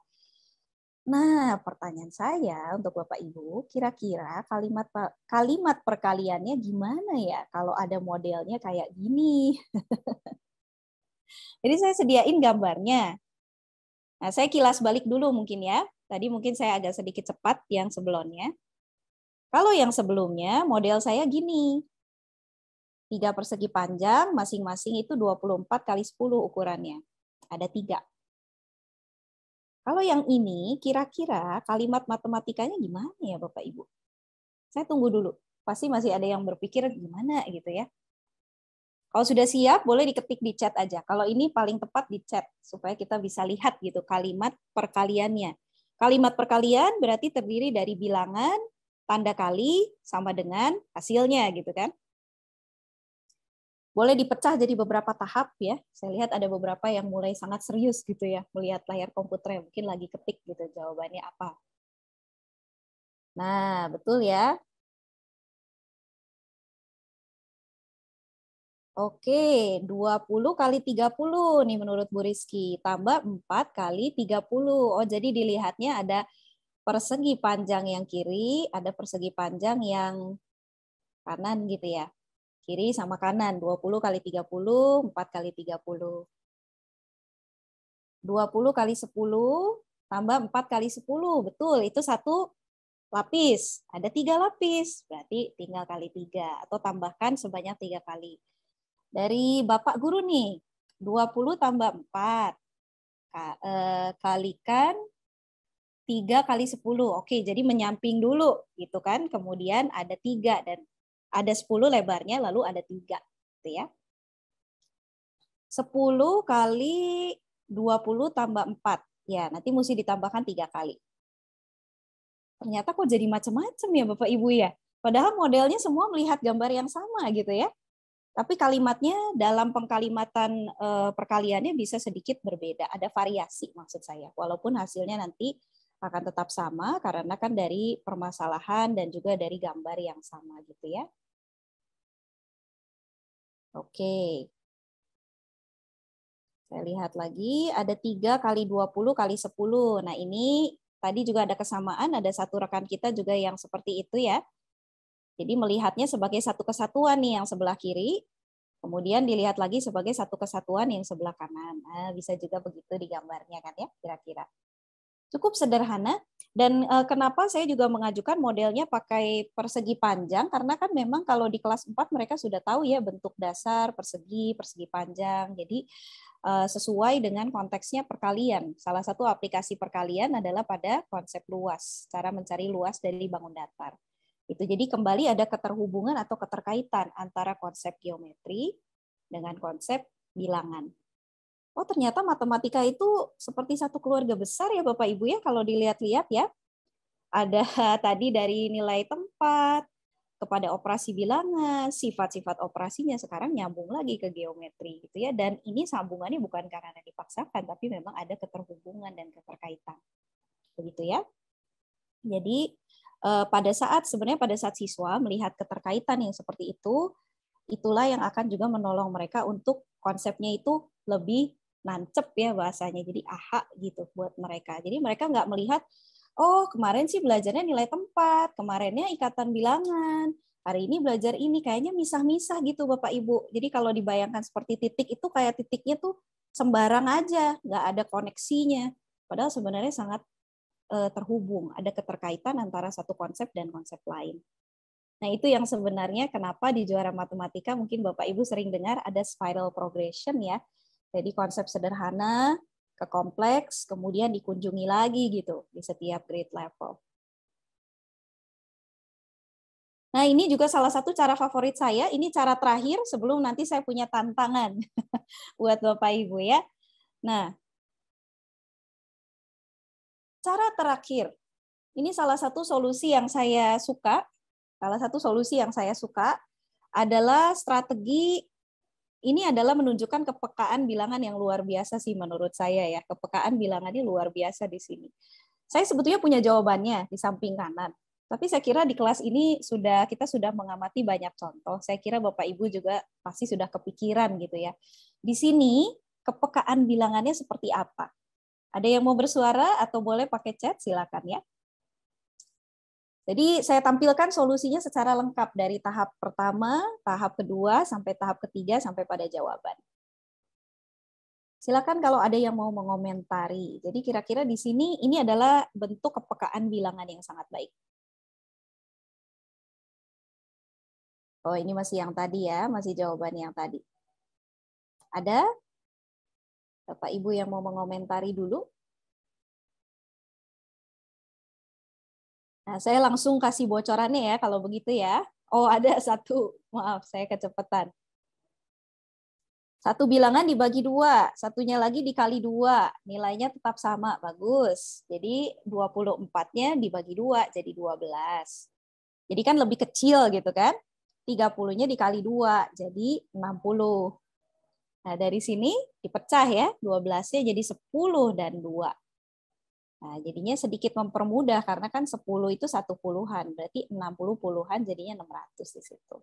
Nah, pertanyaan saya untuk Bapak Ibu, kira-kira kalimat perkaliannya gimana ya kalau ada modelnya kayak gini? Jadi saya sediain gambarnya. Nah, saya kilas balik dulu mungkin ya. Tadi mungkin saya agak sedikit cepat yang sebelumnya. Kalau yang sebelumnya model saya gini. 3 persegi panjang, masing-masing itu 24 kali 10 ukurannya. Ada 3. Kalau yang ini, kira-kira kalimat matematikanya gimana ya Bapak Ibu? Saya tunggu dulu. Pasti masih ada yang berpikir gimana gitu ya. Kalau sudah siap, boleh diketik di chat aja. Kalau ini paling tepat di chat, supaya kita bisa lihat gitu kalimat perkaliannya. Kalimat perkalian berarti terdiri dari bilangan, tanda kali, sama dengan hasilnya gitu kan. Boleh dipecah jadi beberapa tahap ya. Saya lihat ada beberapa yang mulai sangat serius gitu ya, melihat layar komputernya, mungkin lagi ketik gitu jawabannya apa. Nah, betul ya. Oke, 20 kali 30 nih menurut Bu Rizky. Tambah 4 kali 30. Oh, jadi dilihatnya ada persegi panjang yang kiri, ada persegi panjang yang kanan gitu ya. Kiri sama kanan, 20 kali 30, 4 kali 30. 20 kali 10, tambah 4 kali 10. Betul, itu 1 lapis. Ada 3 lapis, berarti tinggal kali 3. Atau tambahkan sebanyak 3 kali. Dari Bapak Guru nih, 20 tambah 4. Kalikan 3 kali 10. Oke, jadi menyamping dulu gitu kan. Kemudian ada 3 dan ada 10 lebarnya, lalu ada 3. Gitu ya. 10 kali 20 tambah 4. Ya, nanti mesti ditambahkan 3 kali. Ternyata kok jadi macam-macam ya Bapak Ibu ya. Padahal modelnya semua melihat gambar yang sama gitu ya. Tapi kalimatnya dalam pengkalimatan perkaliannya bisa sedikit berbeda. Ada variasi maksud saya. Walaupun hasilnya nanti akan tetap sama karena kan dari permasalahan dan juga dari gambar yang sama gitu ya. Oke. Saya lihat lagi ada 3 kali 20 kali 10. Nah, ini tadi juga ada kesamaan, ada satu rekan kita juga yang seperti itu ya. Jadi melihatnya sebagai satu kesatuan nih yang sebelah kiri, kemudian dilihat lagi sebagai satu kesatuan yang sebelah kanan. Nah, bisa juga begitu di gambarnya kan ya, kira-kira. Cukup sederhana. Dan kenapa saya juga mengajukan modelnya pakai persegi panjang, karena kan memang kalau di kelas 4 mereka sudah tahu ya bentuk dasar, persegi, persegi panjang. Jadi sesuai dengan konteksnya perkalian. Salah satu aplikasi perkalian adalah pada konsep luas, cara mencari luas dari bangun datar. Itu jadi kembali ada keterhubungan atau keterkaitan antara konsep geometri dengan konsep bilangan. Oh, ternyata matematika itu seperti satu keluarga besar ya Bapak Ibu ya, kalau dilihat-lihat ya. Ada tadi dari nilai tempat, kepada operasi bilangan, sifat-sifat operasinya sekarang nyambung lagi ke geometri gitu ya. Dan ini sambungannya bukan karena dipaksakan, tapi memang ada keterhubungan dan keterkaitan. Begitu ya. Jadi sebenarnya pada saat siswa melihat keterkaitan yang seperti itu, itulah yang akan juga menolong mereka untuk konsepnya itu lebih nancep ya bahasanya, jadi aha gitu buat mereka. Jadi mereka nggak melihat, oh kemarin sih belajarnya nilai tempat, kemarinnya ikatan bilangan, hari ini belajar ini, kayaknya misah-misah gitu Bapak Ibu. Jadi kalau dibayangkan seperti titik itu kayak titiknya tuh sembarang aja, nggak ada koneksinya. Padahal sebenarnya sangat terhubung, ada keterkaitan antara satu konsep dan konsep lain. Nah, itu yang sebenarnya kenapa di juara matematika mungkin Bapak Ibu sering dengar ada spiral progression ya. Jadi konsep sederhana ke kompleks, kemudian dikunjungi lagi gitu di setiap grade level. Nah, ini juga salah satu cara favorit saya. Ini cara terakhir sebelum nanti saya punya tantangan buat Bapak Ibu ya. Nah, cara terakhir. Ini salah satu solusi yang saya suka. Salah satu solusi yang saya suka adalah strategi, ini adalah menunjukkan kepekaan bilangan yang luar biasa sih menurut saya ya. Kepekaan bilangannya luar biasa di sini. Saya sebetulnya punya jawabannya di samping kanan. Tapi saya kira di kelas ini kita sudah mengamati banyak contoh. Saya kira Bapak Ibu juga pasti sudah kepikiran gitu ya. Di sini kepekaan bilangannya seperti apa? Ada yang mau bersuara atau boleh pakai chat? Silakan ya. Jadi saya tampilkan solusinya secara lengkap dari tahap pertama, tahap kedua, sampai tahap ketiga, sampai pada jawaban. Silakan kalau ada yang mau mengomentari. Jadi kira-kira di sini ini adalah bentuk kepekaan bilangan yang sangat baik. Oh, ini masih yang tadi ya, masih jawaban yang tadi. Ada? Bapak Ibu yang mau mengomentari dulu? Nah, saya langsung kasih bocorannya ya kalau begitu ya. Oh, ada satu. Maaf, saya kecepatan. Satu bilangan dibagi 2, satunya lagi dikali 2. Nilainya tetap sama, bagus. Jadi 24-nya dibagi 2, jadi 12. Jadi kan lebih kecil gitu kan. 30-nya dikali 2, jadi 60. Nah, dari sini dipecah ya, 12-nya jadi 10 dan 2. Nah, jadinya sedikit mempermudah karena kan 10 itu 1 puluhan, berarti 60 puluhan jadinya 600 di situ.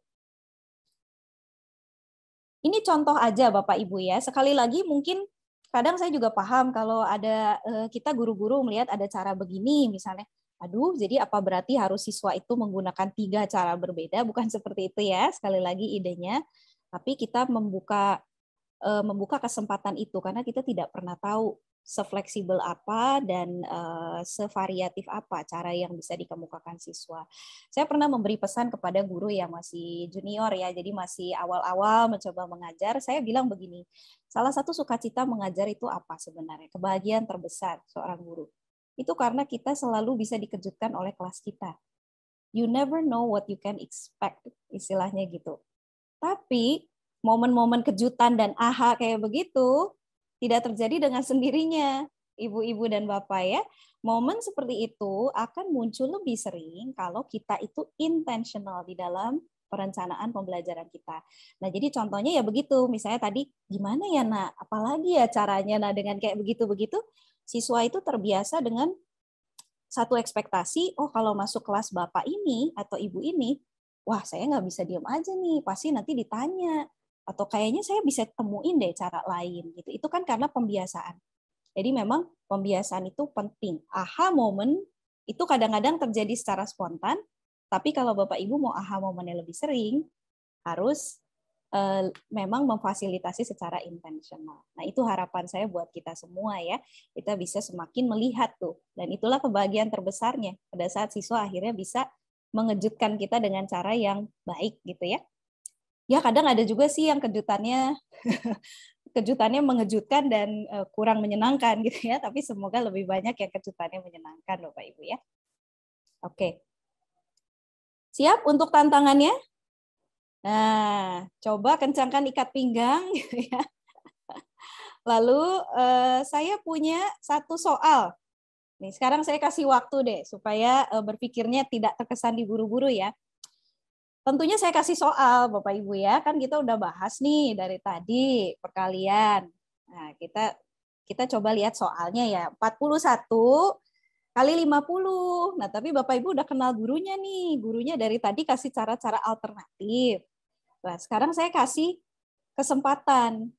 Ini contoh aja Bapak Ibu ya. Sekali lagi mungkin kadang saya juga paham kalau ada kita guru-guru melihat ada cara begini misalnya. Aduh, jadi apa berarti harus siswa itu menggunakan 3 cara berbeda? Bukan seperti itu ya. Sekali lagi idenya. Tapi kita membuka kesempatan itu karena kita tidak pernah tahu sefleksibel apa dan sevariatif apa cara yang bisa dikemukakan siswa. Saya pernah memberi pesan kepada guru yang masih junior ya, jadi masih awal-awal mencoba mengajar. Saya bilang begini, salah satu sukacita mengajar itu apa sebenarnya? Kebahagiaan terbesar seorang guru. Itu karena kita selalu bisa dikejutkan oleh kelas kita. You never know what you can expect, istilahnya gitu. Tapi momen-momen kejutan dan aha kayak begitu tidak terjadi dengan sendirinya, Ibu-ibu dan Bapak ya. Momen seperti itu akan muncul lebih sering kalau kita itu intentional di dalam perencanaan pembelajaran kita. Nah, jadi contohnya ya begitu. Misalnya tadi, gimana ya, Nak? Apalagi ya caranya? Nah, dengan kayak begitu-begitu, siswa itu terbiasa dengan satu ekspektasi, oh kalau masuk kelas Bapak ini atau Ibu ini, wah saya nggak bisa diam aja nih, pasti nanti ditanya. Atau kayaknya saya bisa temuin deh cara lain gitu. Itu kan karena pembiasaan. Jadi memang pembiasaan itu penting. Aha moment itu kadang-kadang terjadi secara spontan, tapi kalau Bapak Ibu mau aha momennya lebih sering, harus memang memfasilitasi secara intensional. Nah, itu harapan saya buat kita semua ya. Kita bisa semakin melihat tuh. Dan itulah kebahagiaan terbesarnya pada saat siswa akhirnya bisa mengejutkan kita dengan cara yang baik gitu ya. Ya kadang ada juga sih yang kejutannya mengejutkan dan kurang menyenangkan gitu ya, tapi semoga lebih banyak yang kejutannya menyenangkan Bapak Ibu ya. Oke. Siap untuk tantangannya? Nah, coba kencangkan ikat pinggang gitu ya. Lalu saya punya satu soal. Nih, sekarang saya kasih waktu deh supaya berpikirnya tidak terkesan diburu-buru ya. Tentunya saya kasih soal Bapak Ibu ya. Kan kita udah bahas nih dari tadi perkalian. Nah, kita coba lihat soalnya ya. 41 kali 50. Nah, tapi Bapak Ibu udah kenal gurunya nih. Gurunya dari tadi kasih cara-cara alternatif. Nah, sekarang saya kasih kesempatan.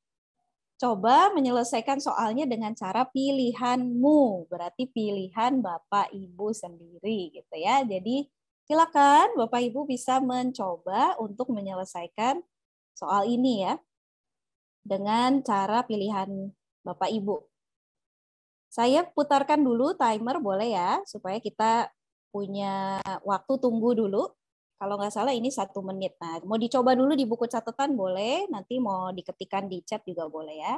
Coba menyelesaikan soalnya dengan cara pilihanmu. Berarti pilihan Bapak Ibu sendiri gitu ya. Jadi silakan Bapak Ibu bisa mencoba untuk menyelesaikan soal ini ya. Dengan cara pilihan Bapak Ibu. Saya putarkan dulu timer boleh ya. Supaya kita punya waktu tunggu dulu. Kalau nggak salah ini 1 menit. Nah, mau dicoba dulu di buku catatan boleh, nanti mau diketikkan di chat juga boleh ya.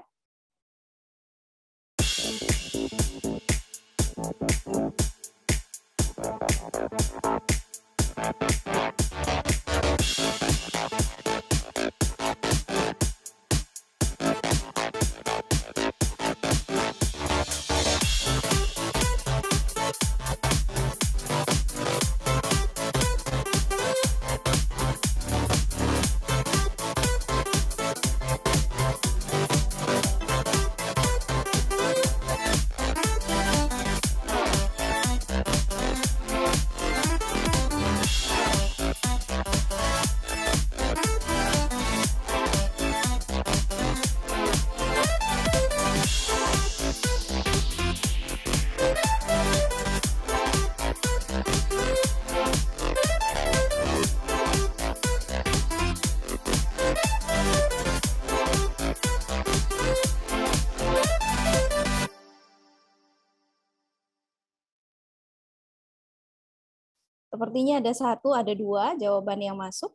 Sepertinya ada 1, ada 2 jawaban yang masuk.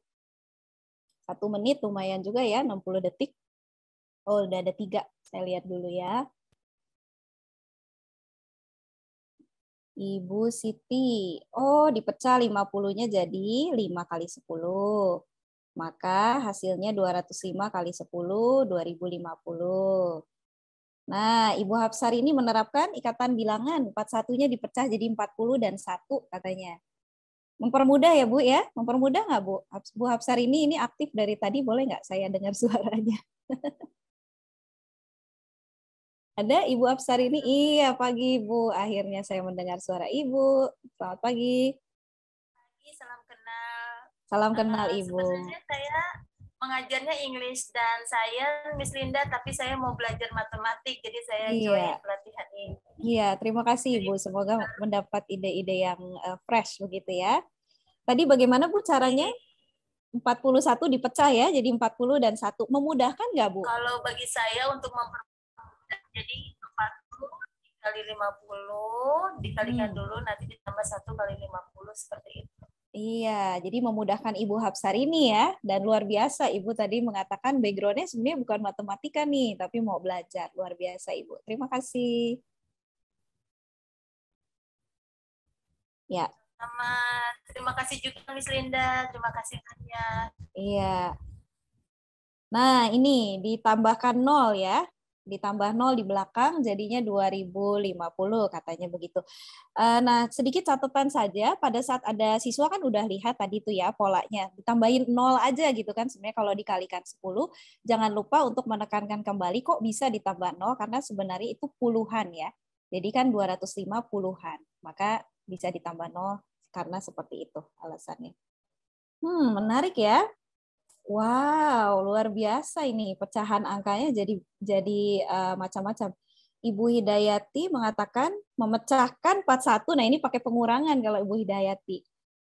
1 menit lumayan juga ya, 60 detik. Oh, udah ada 3. Saya lihat dulu ya. Ibu Siti. Oh, dipecah 50-nya jadi 5 kali 10. Maka hasilnya 205 kali 10, 2050. Nah, Ibu Hapsar ini menerapkan ikatan bilangan. 41-nya dipecah jadi 40 dan 1 katanya. Mempermudah ya Bu ya? Mempermudah nggak Bu? Bu Hapsar ini aktif dari tadi, boleh nggak saya dengar suaranya? Ada Ibu Hapsar ini? Iya, pagi Bu. Akhirnya saya mendengar suara Ibu. Selamat pagi. Pagi, salam kenal. Salam kenal Ibu. Sebenarnya saya mengajarnya English dan saya Miss Linda, tapi saya mau belajar matematik, jadi saya join pelatihan ini. Iya, terima kasih Ibu. Semoga mendapat ide-ide yang fresh begitu ya. Tadi bagaimana Bu caranya? 41 dipecah ya, jadi 40 dan 1. Memudahkan nggak Bu? Kalau bagi saya untuk mempermudah, jadi 40 dikali 50, dikalikan dulu, nanti ditambah 1 kali 50, seperti itu. Iya, jadi memudahkan Ibu Hapsar ini ya. Dan luar biasa, Ibu tadi mengatakan background-nya sebenarnya bukan matematika nih, tapi mau belajar. Luar biasa Ibu. Terima kasih. Ya. Terima kasih juga Miss Linda, terima kasih banyak. Iya. Nah, ini ditambahkan 0 ya. Ditambah 0 di belakang jadinya 2050 katanya begitu. Nah, sedikit catatan saja pada saat ada siswa kan udah lihat tadi tuh ya polanya. Ditambahin 0 aja gitu kan. Sebenarnya kalau dikalikan 10, jangan lupa untuk menekankan kembali kok bisa ditambah 0 karena sebenarnya itu puluhan ya. Jadi kan 205 puluhan. Maka bisa ditambah 0 karena seperti itu alasannya. Menarik ya. Wow, luar biasa ini pecahan angkanya jadi macam-macam. Ibu Hidayati mengatakan memecahkan 41. Nah, ini pakai pengurangan kalau Ibu Hidayati.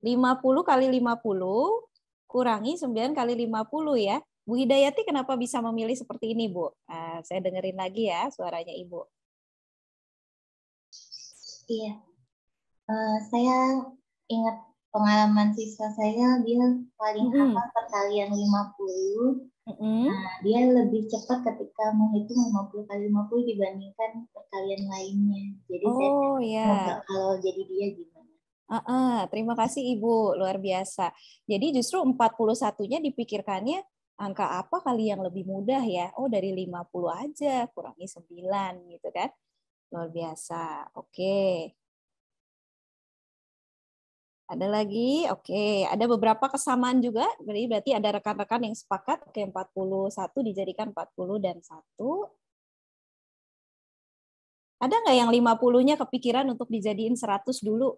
50 kali 50 kurangi 9 kali 50 ya. Bu Hidayati kenapa bisa memilih seperti ini, Bu? Saya dengerin lagi ya suaranya Ibu. Iya, saya ingat pengalaman siswa saya, dia paling hafal perkalian 50. Nah, dia lebih cepat ketika menghitung 50 kali 50 dibandingkan perkalian lainnya. Jadi saya semoga kalau jadi dia gimana. Terima kasih Ibu, luar biasa. Jadi justru 41-nya dipikirkannya angka apa kali yang lebih mudah ya? Oh, dari 50 aja, kurangi 9 gitu kan. Luar biasa. Oke. Ada lagi? Oke, ada beberapa kesamaan juga. Berarti ada rekan-rekan yang sepakat. Oke, 41 dijadikan 40 dan 1. Ada nggak yang 50-nya kepikiran untuk dijadiin 100 dulu?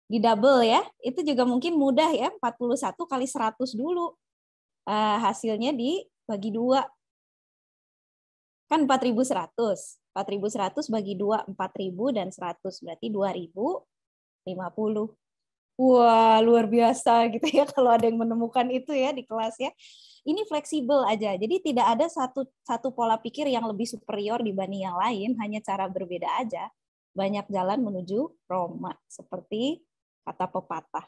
Di double ya. Itu juga mungkin mudah ya. 41 kali 100 dulu. Hasilnya dibagi 2. Kan 4.100. 4.100 bagi 2, 4.000 dan 100. Berarti 2.050. Wah, luar biasa gitu ya kalau ada yang menemukan itu ya di kelas ya. Ini fleksibel aja. Jadi tidak ada satu pola pikir yang lebih superior dibanding yang lain, hanya cara berbeda aja. Banyak jalan menuju Roma, seperti kata pepatah.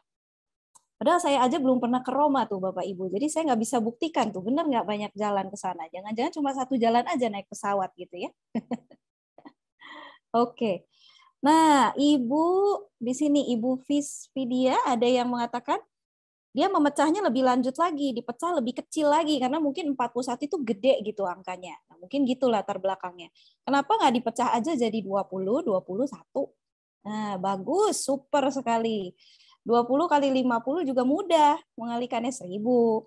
Padahal saya aja belum pernah ke Roma tuh Bapak Ibu. Jadi saya nggak bisa buktikan tuh benar nggak banyak jalan ke sana. Jangan-jangan cuma satu jalan aja naik pesawat gitu ya. Oke. Nah, Ibu di sini Ibu Fisvidia ada yang mengatakan dia memecahnya lebih lanjut lagi, dipecah lebih kecil lagi karena mungkin 41 itu gede gitu angkanya. Nah, mungkin gitu latar belakangnya. Kenapa nggak dipecah aja jadi 20, 21? Nah, bagus, super sekali. 20 kali 50 juga mudah, mengalikannya 1000.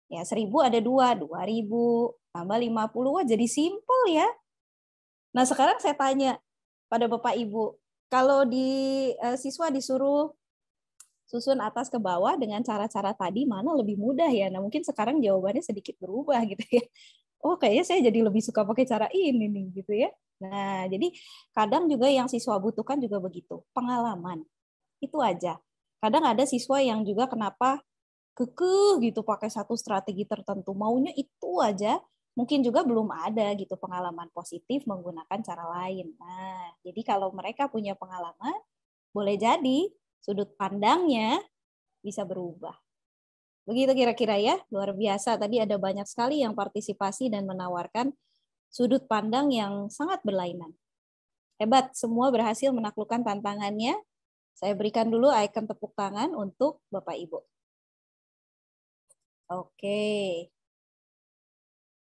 Ya, 1000 ada 2, 2000 tambah 50, wah jadi simpel ya. Nah, sekarang saya tanya pada Bapak Ibu, kalau siswa disuruh susun atas ke bawah dengan cara-cara tadi, mana lebih mudah ya? Nah, mungkin sekarang jawabannya sedikit berubah gitu ya. Oh, kayaknya saya jadi lebih suka pakai cara ini nih gitu ya. Nah, jadi kadang juga yang siswa butuhkan juga begitu, pengalaman. Itu aja. Kadang ada siswa yang juga kenapa kekeh gitu pakai satu strategi tertentu, maunya itu aja. Mungkin juga belum ada gitu pengalaman positif menggunakan cara lain. Nah, jadi kalau mereka punya pengalaman, boleh jadi sudut pandangnya bisa berubah. Begitu kira-kira ya, luar biasa. Tadi ada banyak sekali yang partisipasi dan menawarkan sudut pandang yang sangat berlainan. Hebat, semua berhasil menaklukkan tantangannya. Saya berikan dulu icon tepuk tangan untuk Bapak Ibu. Oke.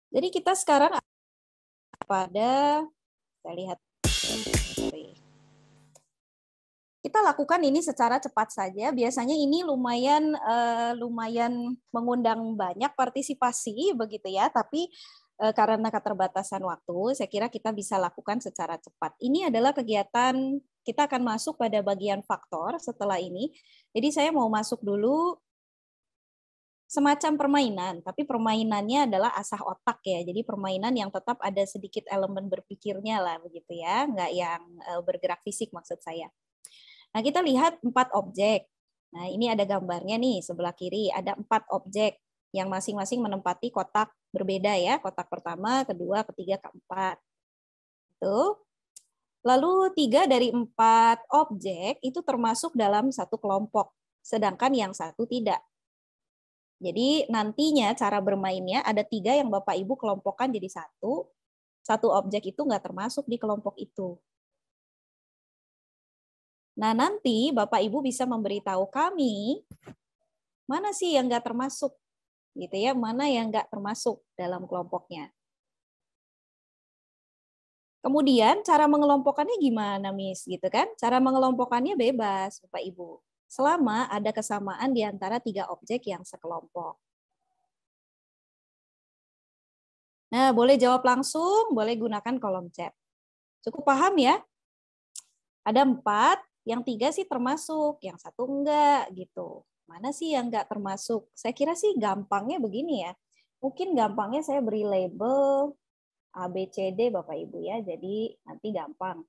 Jadi kita sekarang pada, saya lihat, kita lakukan ini secara cepat saja. Biasanya ini lumayan mengundang banyak partisipasi begitu ya. Tapi karena keterbatasan waktu, saya kira kita bisa lakukan secara cepat. Ini adalah kegiatan kita akan masuk pada bagian faktor setelah ini. Jadi saya mau masuk dulu semacam permainan, tapi permainannya adalah asah otak ya. Jadi permainan yang tetap ada sedikit elemen berpikirnya lah begitu ya, nggak yang bergerak fisik maksud saya. Nah, kita lihat 4 objek. Nah, ini ada gambarnya nih, sebelah kiri ada 4 objek yang masing-masing menempati kotak berbeda ya. Kotak pertama, kedua, ketiga, keempat. Tuh. Lalu 3 dari 4 objek itu termasuk dalam satu kelompok, sedangkan yang satu tidak. Jadi nantinya cara bermainnya ada 3 yang Bapak Ibu kelompokkan jadi satu objek itu nggak termasuk di kelompok itu. Nah nanti Bapak Ibu bisa memberitahu kami mana sih yang nggak termasuk, gitu ya, mana yang nggak termasuk dalam kelompoknya. Kemudian cara mengelompokkannya gimana, Miss? Gitu kan? Cara mengelompokkannya bebas, Bapak Ibu. Selama ada kesamaan di antara 3 objek yang sekelompok. Nah, boleh jawab langsung, boleh gunakan kolom chat. Cukup paham ya? Ada 4, yang 3 sih termasuk, yang 1 enggak gitu. Mana sih yang enggak termasuk? Saya kira sih gampangnya begini ya. Mungkin gampangnya saya beri label A, B, C, D Bapak Ibu ya. Jadi nanti gampang.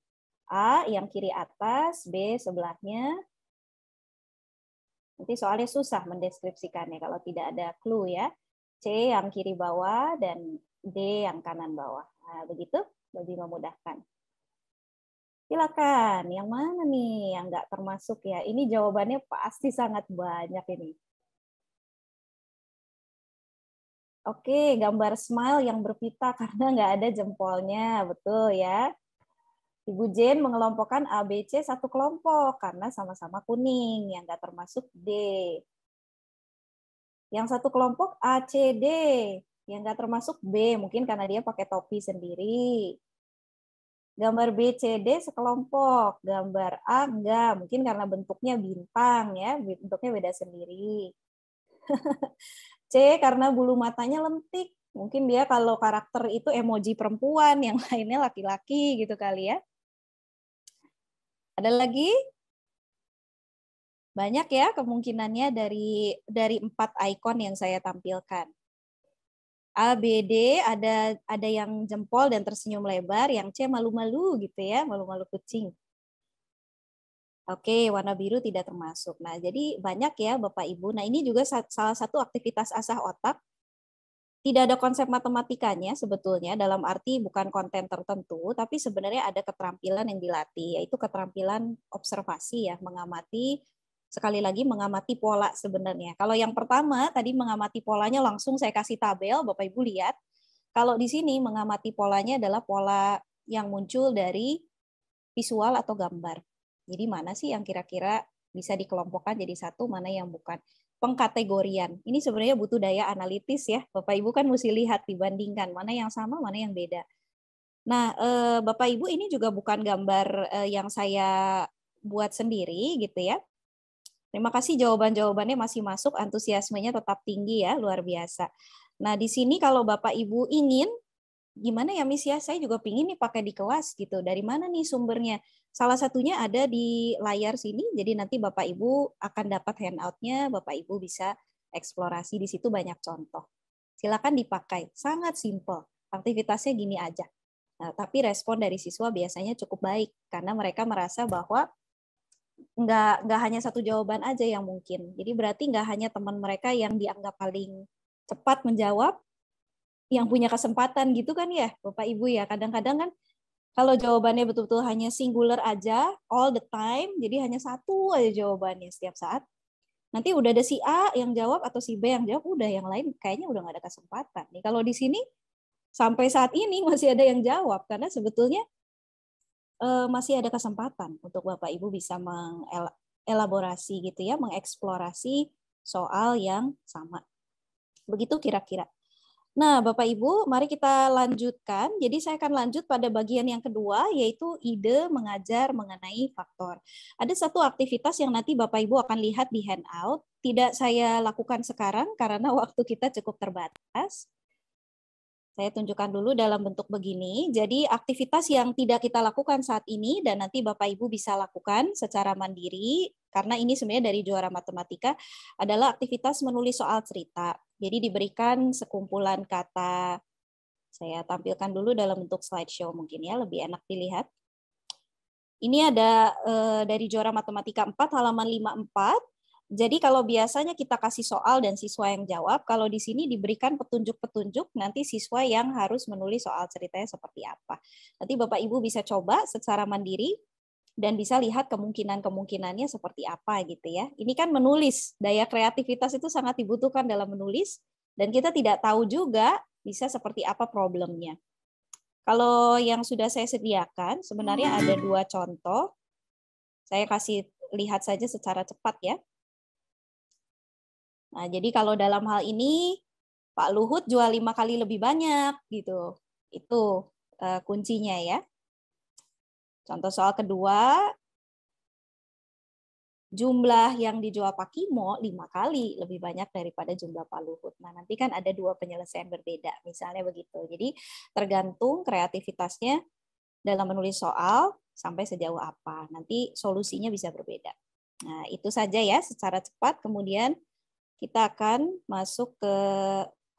A yang kiri atas, B sebelahnya. Nanti soalnya susah mendeskripsikannya kalau tidak ada clue ya. C yang kiri bawah, dan D yang kanan bawah. Nah, begitu lebih memudahkan. Silakan, yang mana nih yang nggak termasuk ya? Ini jawabannya pasti sangat banyak ini. Oke, gambar smile yang berpita karena nggak ada jempolnya, betul ya. Ibu Jen mengelompokkan A, B, C satu kelompok karena sama-sama kuning, yang nggak termasuk D. Yang satu kelompok A, C, D, yang nggak termasuk B, mungkin karena dia pakai topi sendiri. Gambar B, C, D sekelompok, gambar A enggak, mungkin karena bentuknya bintang ya, bentuknya beda sendiri. C karena bulu matanya lentik, mungkin dia kalau karakter itu emoji perempuan, yang lainnya laki-laki gitu kali ya. Ada lagi? Banyak ya kemungkinannya dari 4 ikon yang saya tampilkan. A, B, D ada yang jempol dan tersenyum lebar, yang C malu-malu gitu ya, malu-malu kucing. Oke, warna biru tidak termasuk. Nah, jadi banyak ya Bapak Ibu. Nah, ini juga salah satu aktivitas asah otak. Tidak ada konsep matematikanya sebetulnya, dalam arti bukan konten tertentu, tapi sebenarnya ada keterampilan yang dilatih, yaitu keterampilan observasi ya, mengamati. Sekali lagi mengamati pola sebenarnya. Kalau yang pertama tadi mengamati polanya langsung saya kasih tabel, Bapak Ibu lihat. Kalau di sini mengamati polanya adalah pola yang muncul dari visual atau gambar. Jadi mana sih yang kira-kira bisa dikelompokkan jadi satu, mana yang bukan. Pengkategorian. Ini sebenarnya butuh daya analitis ya. Bapak Ibu kan mesti lihat, dibandingkan mana yang sama, mana yang beda. Nah, Bapak Ibu ini juga bukan gambar yang saya buat sendiri gitu ya. Terima kasih jawaban-jawabannya masih masuk, antusiasmenya tetap tinggi ya, luar biasa. Nah, di sini kalau Bapak Ibu ingin, gimana ya Miss ya, saya juga pingin nih pakai di kelas gitu. Dari mana nih sumbernya? Salah satunya ada di layar sini, jadi nanti Bapak Ibu akan dapat handout-nya, Bapak Ibu bisa eksplorasi, di situ banyak contoh. Silakan dipakai, sangat simple. Aktivitasnya gini aja. Nah, tapi respon dari siswa biasanya cukup baik, karena mereka merasa bahwa nggak hanya satu jawaban aja yang mungkin. Jadi berarti nggak hanya teman mereka yang dianggap paling cepat menjawab, yang punya kesempatan gitu kan ya, Bapak Ibu ya. Kadang-kadang kan kalau jawabannya betul-betul hanya singular aja, all the time, jadi hanya satu aja jawabannya setiap saat. Nanti udah ada si A yang jawab atau si B yang jawab, udah yang lain kayaknya udah nggak ada kesempatan. Nih kalau di sini sampai saat ini masih ada yang jawab, karena sebetulnya masih ada kesempatan untuk Bapak Ibu bisa mengelaborasi gitu ya, mengeksplorasi soal yang sama. Begitu kira-kira. Nah, Bapak Ibu, mari kita lanjutkan. Jadi saya akan lanjut pada bagian yang kedua, yaitu ide mengajar mengenai faktor. Ada satu aktivitas yang nanti Bapak Ibu akan lihat di handout. Tidak saya lakukan sekarang karena waktu kita cukup terbatas. Saya tunjukkan dulu dalam bentuk begini. Jadi aktivitas yang tidak kita lakukan saat ini dan nanti Bapak Ibu bisa lakukan secara mandiri, karena ini sebenarnya dari juara matematika, adalah aktivitas menulis soal cerita. Jadi diberikan sekumpulan kata, saya tampilkan dulu dalam bentuk slideshow mungkin ya, lebih enak dilihat. Ini ada dari juara matematika 4 halaman 54. Jadi kalau biasanya kita kasih soal dan siswa yang jawab, kalau di sini diberikan petunjuk-petunjuk, nanti siswa yang harus menulis soal ceritanya seperti apa. Nanti Bapak Ibu bisa coba secara mandiri dan bisa lihat kemungkinan-kemungkinannya seperti apa gitu ya. Ini kan menulis, daya kreativitas itu sangat dibutuhkan dalam menulis, dan kita tidak tahu juga bisa seperti apa problemnya. Kalau yang sudah saya sediakan, sebenarnya ada 2 contoh. Saya kasih lihat saja secara cepat ya. Nah, jadi kalau dalam hal ini Pak Luhut jual 5 kali lebih banyak gitu. Itu kuncinya ya. Contoh soal kedua, jumlah yang dijual Pak Kimo 5 kali lebih banyak daripada jumlah Pak Luhut. Nah, nanti kan ada 2 penyelesaian berbeda, misalnya begitu. Jadi tergantung kreativitasnya dalam menulis soal sampai sejauh apa. Nanti solusinya bisa berbeda. Nah, itu saja ya secara cepat. Kemudian kita akan masuk ke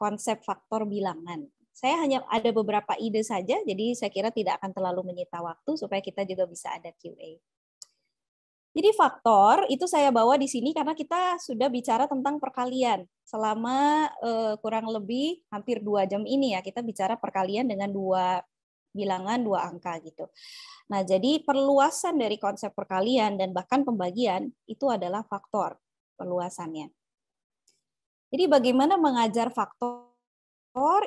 konsep faktor bilangan. Saya hanya ada beberapa ide saja, jadi saya kira tidak akan terlalu menyita waktu supaya kita juga bisa ada Q&A. Jadi faktor itu saya bawa di sini karena kita sudah bicara tentang perkalian selama kurang lebih hampir 2 jam ini ya, kita bicara perkalian dengan 2 bilangan, 2 angka gitu. Nah, jadi perluasan dari konsep perkalian dan bahkan pembagian itu adalah faktor perluasannya. Jadi bagaimana mengajar faktor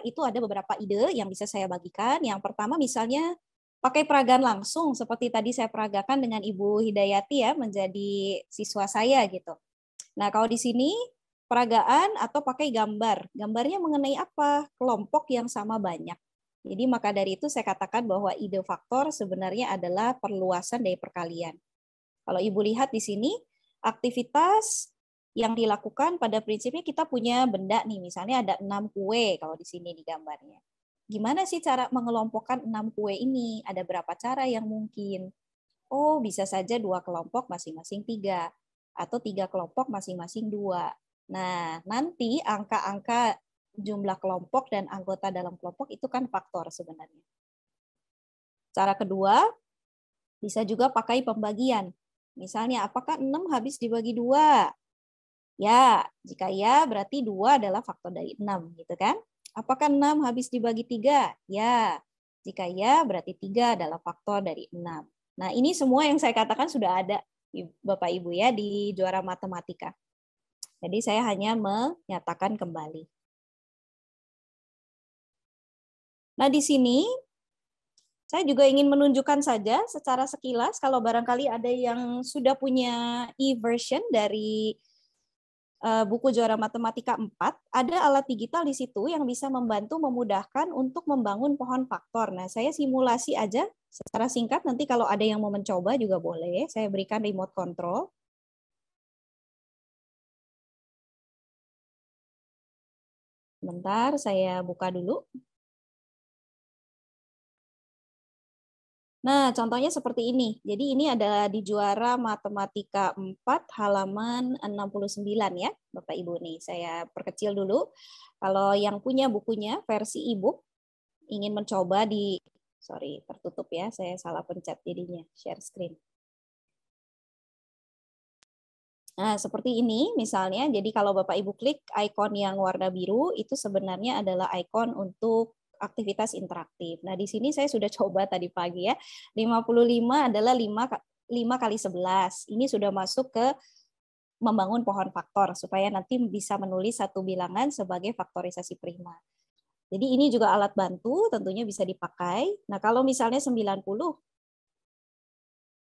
itu ada beberapa ide yang bisa saya bagikan. Yang pertama misalnya pakai peragaan langsung seperti tadi saya peragakan dengan Ibu Hidayati ya menjadi siswa saya gitu. Nah, kalau di sini peragaan atau pakai gambar. Gambarnya mengenai apa? Kelompok yang sama banyak. Jadi maka dari itu saya katakan bahwa ide faktor sebenarnya adalah perluasan dari perkalian. Kalau Ibu lihat di sini, aktivitas yang dilakukan pada prinsipnya kita punya benda nih, misalnya ada 6 kue kalau di sini di gambarnya. Gimana sih cara mengelompokkan 6 kue ini? Ada berapa cara yang mungkin? Oh, bisa saja 2 kelompok masing-masing 3, atau 3 kelompok masing-masing 2. Nah, nanti angka-angka jumlah kelompok dan anggota dalam kelompok itu kan faktor sebenarnya. Cara kedua, bisa juga pakai pembagian. Misalnya, apakah 6 habis dibagi 2? Ya, jika ya berarti 2 adalah faktor dari 6, gitu kan? Apakah 6 habis dibagi 3? Ya, jika ya berarti 3 adalah faktor dari 6. Nah, ini semua yang saya katakan sudah ada Bapak Ibu ya di Juara Matematika. Jadi saya hanya menyatakan kembali. Nah, di sini saya juga ingin menunjukkan saja secara sekilas kalau barangkali ada yang sudah punya e-version dari buku Juara Matematika 4, ada alat digital di situ yang bisa membantu memudahkan untuk membangun pohon faktor. Nah, saya simulasi aja secara singkat, nanti kalau ada yang mau mencoba juga boleh. Saya berikan remote control. Bentar, saya buka dulu. Nah, contohnya seperti ini. Jadi ini adalah di Juara Matematika 4 halaman 69 ya, Bapak Ibu nih. Saya perkecil dulu. Kalau yang punya bukunya versi e-book ingin mencoba tertutup ya, saya salah pencet jadinya, share screen. Nah, seperti ini misalnya. Jadi kalau Bapak Ibu klik ikon yang warna biru, itu sebenarnya adalah ikon untuk aktivitas interaktif. Nah, di sini saya sudah coba tadi pagi ya. 55 adalah 5 kali 11. Ini sudah masuk ke membangun pohon faktor supaya nanti bisa menulis satu bilangan sebagai faktorisasi prima. Jadi ini juga alat bantu, tentunya bisa dipakai. Nah, kalau misalnya 90,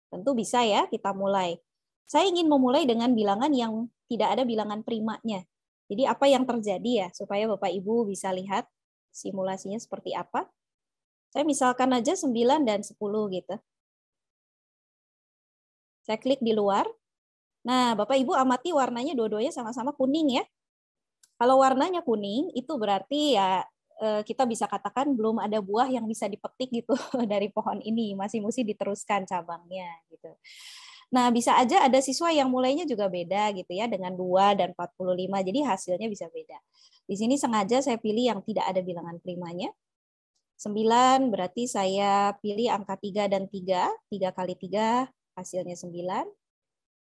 tentu bisa ya kita mulai. Saya ingin memulai dengan bilangan yang tidak ada bilangan primanya. Jadi apa yang terjadi ya, supaya Bapak Ibu bisa lihat simulasinya seperti apa. Saya misalkan aja 9 dan 10 gitu. Saya klik di luar. Nah, Bapak Ibu amati warnanya dua-duanya sama-sama kuning ya. Kalau warnanya kuning, itu berarti ya kita bisa katakan belum ada buah yang bisa dipetik gitu dari pohon ini. Masih mesti diteruskan cabangnya gitu. Nah, bisa aja ada siswa yang mulainya juga beda gitu ya, dengan 2 dan 45, jadi hasilnya bisa beda. Di sini sengaja saya pilih yang tidak ada bilangan primanya. 9 berarti saya pilih angka 3 dan 3, 3 kali 3 hasilnya 9.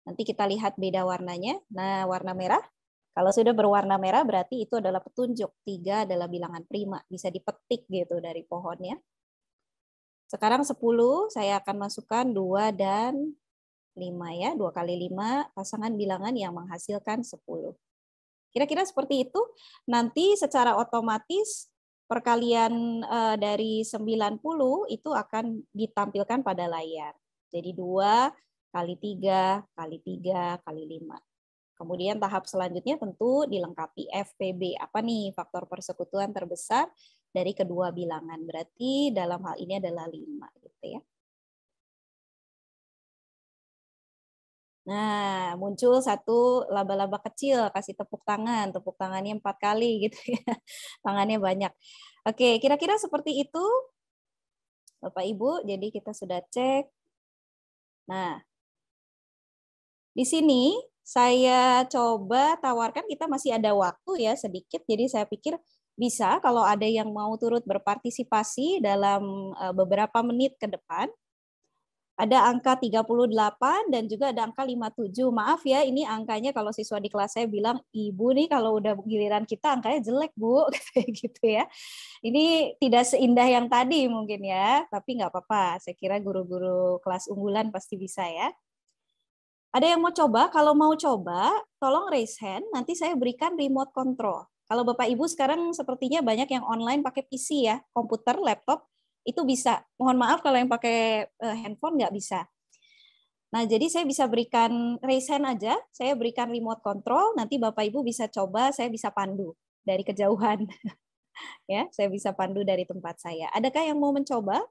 Nanti kita lihat beda warnanya. Nah, warna merah, kalau sudah berwarna merah berarti itu adalah petunjuk, 3 adalah bilangan prima, bisa dipetik gitu dari pohonnya. Sekarang 10, saya akan masukkan 2 dan 5 ya, 2 kali 5 pasangan bilangan yang menghasilkan 10. Kira-kira seperti itu. Nanti secara otomatis perkalian dari 90 itu akan ditampilkan pada layar. Jadi 2 kali 3 kali 3 kali 5. Kemudian tahap selanjutnya tentu dilengkapi FPB. Apa nih faktor persekutuan terbesar dari kedua bilangan? Berarti dalam hal ini adalah 5 gitu ya. Nah, muncul satu laba-laba kecil, kasih tepuk tangannya 4 kali gitu ya, tangannya banyak. Oke, kira-kira seperti itu, Bapak Ibu, jadi kita sudah cek. Nah, di sini saya coba tawarkan, kita masih ada waktu ya sedikit, jadi saya pikir bisa kalau ada yang mau turut berpartisipasi dalam beberapa menit ke depan. Ada angka 38 dan juga ada angka 57. Maaf ya, ini angkanya kalau siswa di kelas saya bilang, Ibu nih kalau udah giliran kita angkanya jelek, Bu. Kayak gitu ya. Ini tidak seindah yang tadi mungkin ya, tapi nggak apa-apa. Saya kira guru-guru kelas unggulan pasti bisa ya. Ada yang mau coba? Kalau mau coba, tolong raise hand, nanti saya berikan remote control. Kalau Bapak Ibu sekarang sepertinya banyak yang online pakai PC ya, komputer, laptop, itu bisa. Mohon maaf kalau yang pakai handphone nggak bisa. Nah, jadi saya bisa berikan raise hand aja, saya berikan remote control, nanti Bapak Ibu bisa coba, saya bisa pandu dari kejauhan. Ya, saya bisa pandu dari tempat saya. Adakah yang mau mencoba?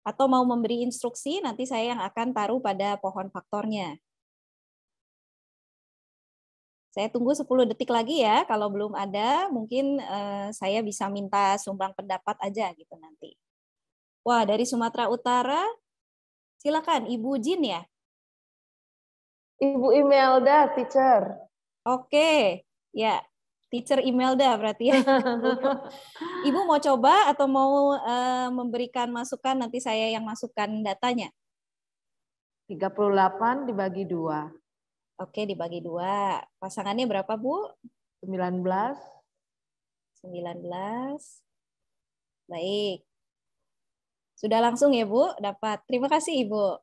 Atau mau memberi instruksi, nanti saya yang akan taruh pada pohon faktornya. Saya tunggu 10 detik lagi ya, kalau belum ada mungkin saya bisa minta sumbang pendapat aja gitu nanti. Wah, dari Sumatera Utara, silakan Ibu Jin ya? Ibu Imelda, teacher. Oke, ya, teacher Imelda berarti ya. Ibu mau coba atau mau memberikan masukan, nanti saya yang masukkan datanya? 38 dibagi 2. Oke, dibagi 2. Pasangannya berapa, Bu? 19. 19. Baik. Sudah langsung ya, Bu? Dapat. Terima kasih, Ibu.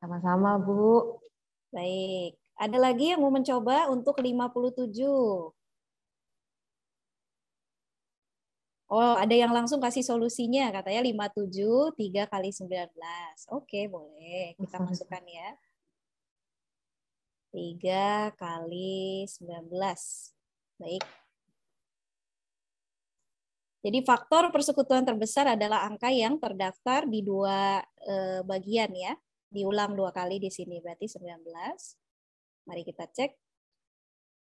Sama-sama, Bu. Baik. Ada lagi yang mau mencoba untuk 57? Oh, ada yang langsung kasih solusinya. Katanya 57, 3 kali 19. Oke, boleh. Kita masukkan ya. 3 kali 19. Baik. Jadi faktor persekutuan terbesar adalah angka yang terdaftar di 2 bagian ya. Diulang 2 kali di sini, berarti 19. Mari kita cek.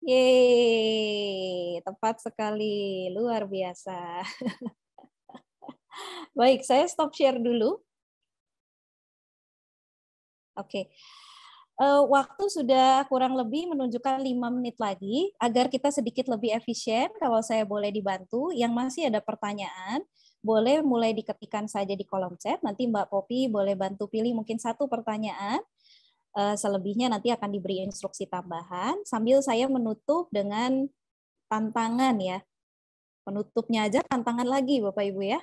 Yeay, tepat sekali. Luar biasa. Baik, saya stop share dulu. Oke. Waktu sudah kurang lebih menunjukkan 5 menit lagi. Agar kita sedikit lebih efisien, kalau saya boleh dibantu, yang masih ada pertanyaan, boleh mulai diketikkan saja di kolom chat. Nanti Mbak Popi boleh bantu pilih mungkin 1 pertanyaan. Selebihnya nanti akan diberi instruksi tambahan. Sambil saya menutup dengan tantangan ya. Penutupnya aja tantangan lagi Bapak Ibu ya.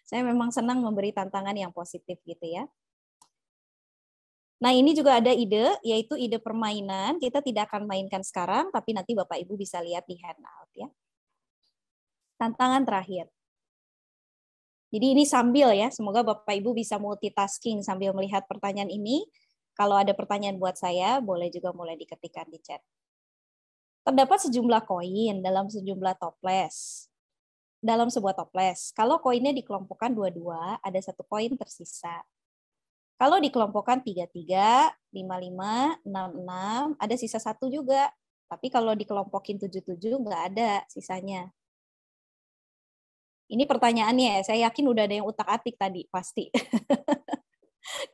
Saya memang senang memberi tantangan yang positif gitu ya. Nah, ini juga ada ide, yaitu ide permainan. Kita tidak akan mainkan sekarang, tapi nanti Bapak Ibu bisa lihat di handout ya. Tantangan terakhir. Jadi ini sambil ya, semoga Bapak Ibu bisa multitasking sambil melihat pertanyaan ini. Kalau ada pertanyaan buat saya, boleh juga mulai diketikkan di chat. Terdapat sejumlah koin dalam sejumlah toples. Dalam sebuah toples. Kalau koinnya dikelompokkan 22, ada 1 koin tersisa. Kalau dikelompokkan 33, 55, 66, ada sisa 1 juga. Tapi kalau dikelompokin 77, nggak ada sisanya. Ini pertanyaannya, saya yakin udah ada yang utak-atik tadi, pasti.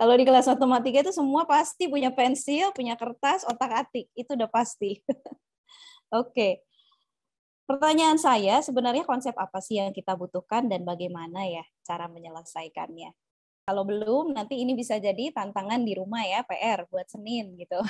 Kalau di kelas matematika itu semua pasti punya pensil, punya kertas, otak-atik. Itu udah pasti. Oke. Pertanyaan saya, sebenarnya konsep apa sih yang kita butuhkan dan bagaimana ya cara menyelesaikannya? Kalau belum, nanti ini bisa jadi tantangan di rumah ya, PR buat Senin gitu.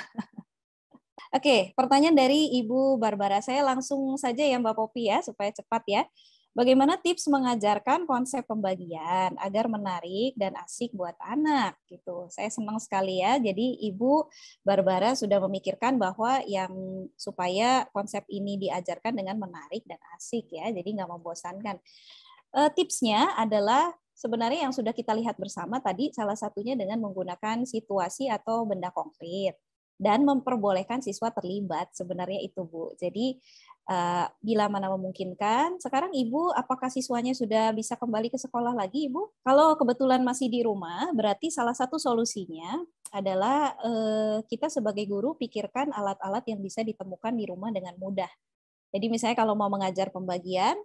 Oke, pertanyaan dari Ibu Barbara. Saya langsung saja ya Mbak Popi ya, supaya cepat ya. Bagaimana tips mengajarkan konsep pembagian agar menarik dan asik buat anak gitu. Saya senang sekali ya. Jadi Ibu Barbara sudah memikirkan bahwa yang supaya konsep ini diajarkan dengan menarik dan asik ya. Jadi nggak membosankan. Tipsnya adalah sebenarnya yang sudah kita lihat bersama tadi, salah satunya dengan menggunakan situasi atau benda konkret dan memperbolehkan siswa terlibat. Sebenarnya itu Bu. Jadi bila mana memungkinkan, sekarang Ibu apakah siswanya sudah bisa kembali ke sekolah lagi Ibu? Kalau kebetulan masih di rumah, berarti salah satu solusinya adalah kita sebagai guru pikirkan alat-alat yang bisa ditemukan di rumah dengan mudah. Jadi misalnya kalau mau mengajar pembagian,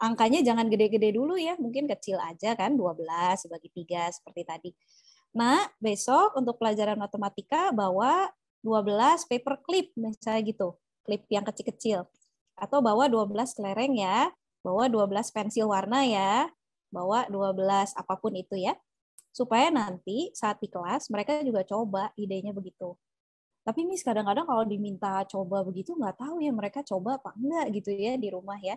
angkanya jangan gede-gede dulu ya, mungkin kecil aja kan, 12 bagi 3 seperti tadi. Nah, besok untuk pelajaran matematika bawa 12 paper clip misalnya gitu, klip yang kecil-kecil. Atau bawa 12 kelereng ya, bawa 12 pensil warna ya, bawa 12 apapun itu ya. supaya nanti saat di kelas mereka juga coba idenya begitu. Tapi Miss kadang-kadang kalau diminta coba begitu nggak tahu ya mereka coba apa enggak gitu ya di rumah ya.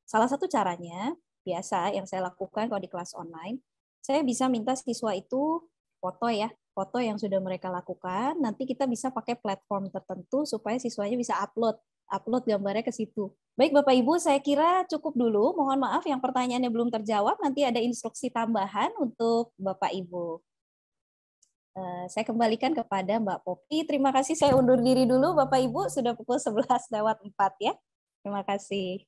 Salah satu caranya biasa yang saya lakukan kalau di kelas online, saya bisa minta siswa itu foto ya, foto yang sudah mereka lakukan. Nanti kita bisa pakai platform tertentu supaya siswanya bisa upload gambarnya ke situ. Baik Bapak Ibu, saya kira cukup dulu. Mohon maaf yang pertanyaannya belum terjawab. Nanti ada instruksi tambahan untuk Bapak Ibu. Saya kembalikan kepada Mbak Popi. Terima kasih, saya undur diri dulu Bapak Ibu, sudah pukul 11:04 ya. Terima kasih.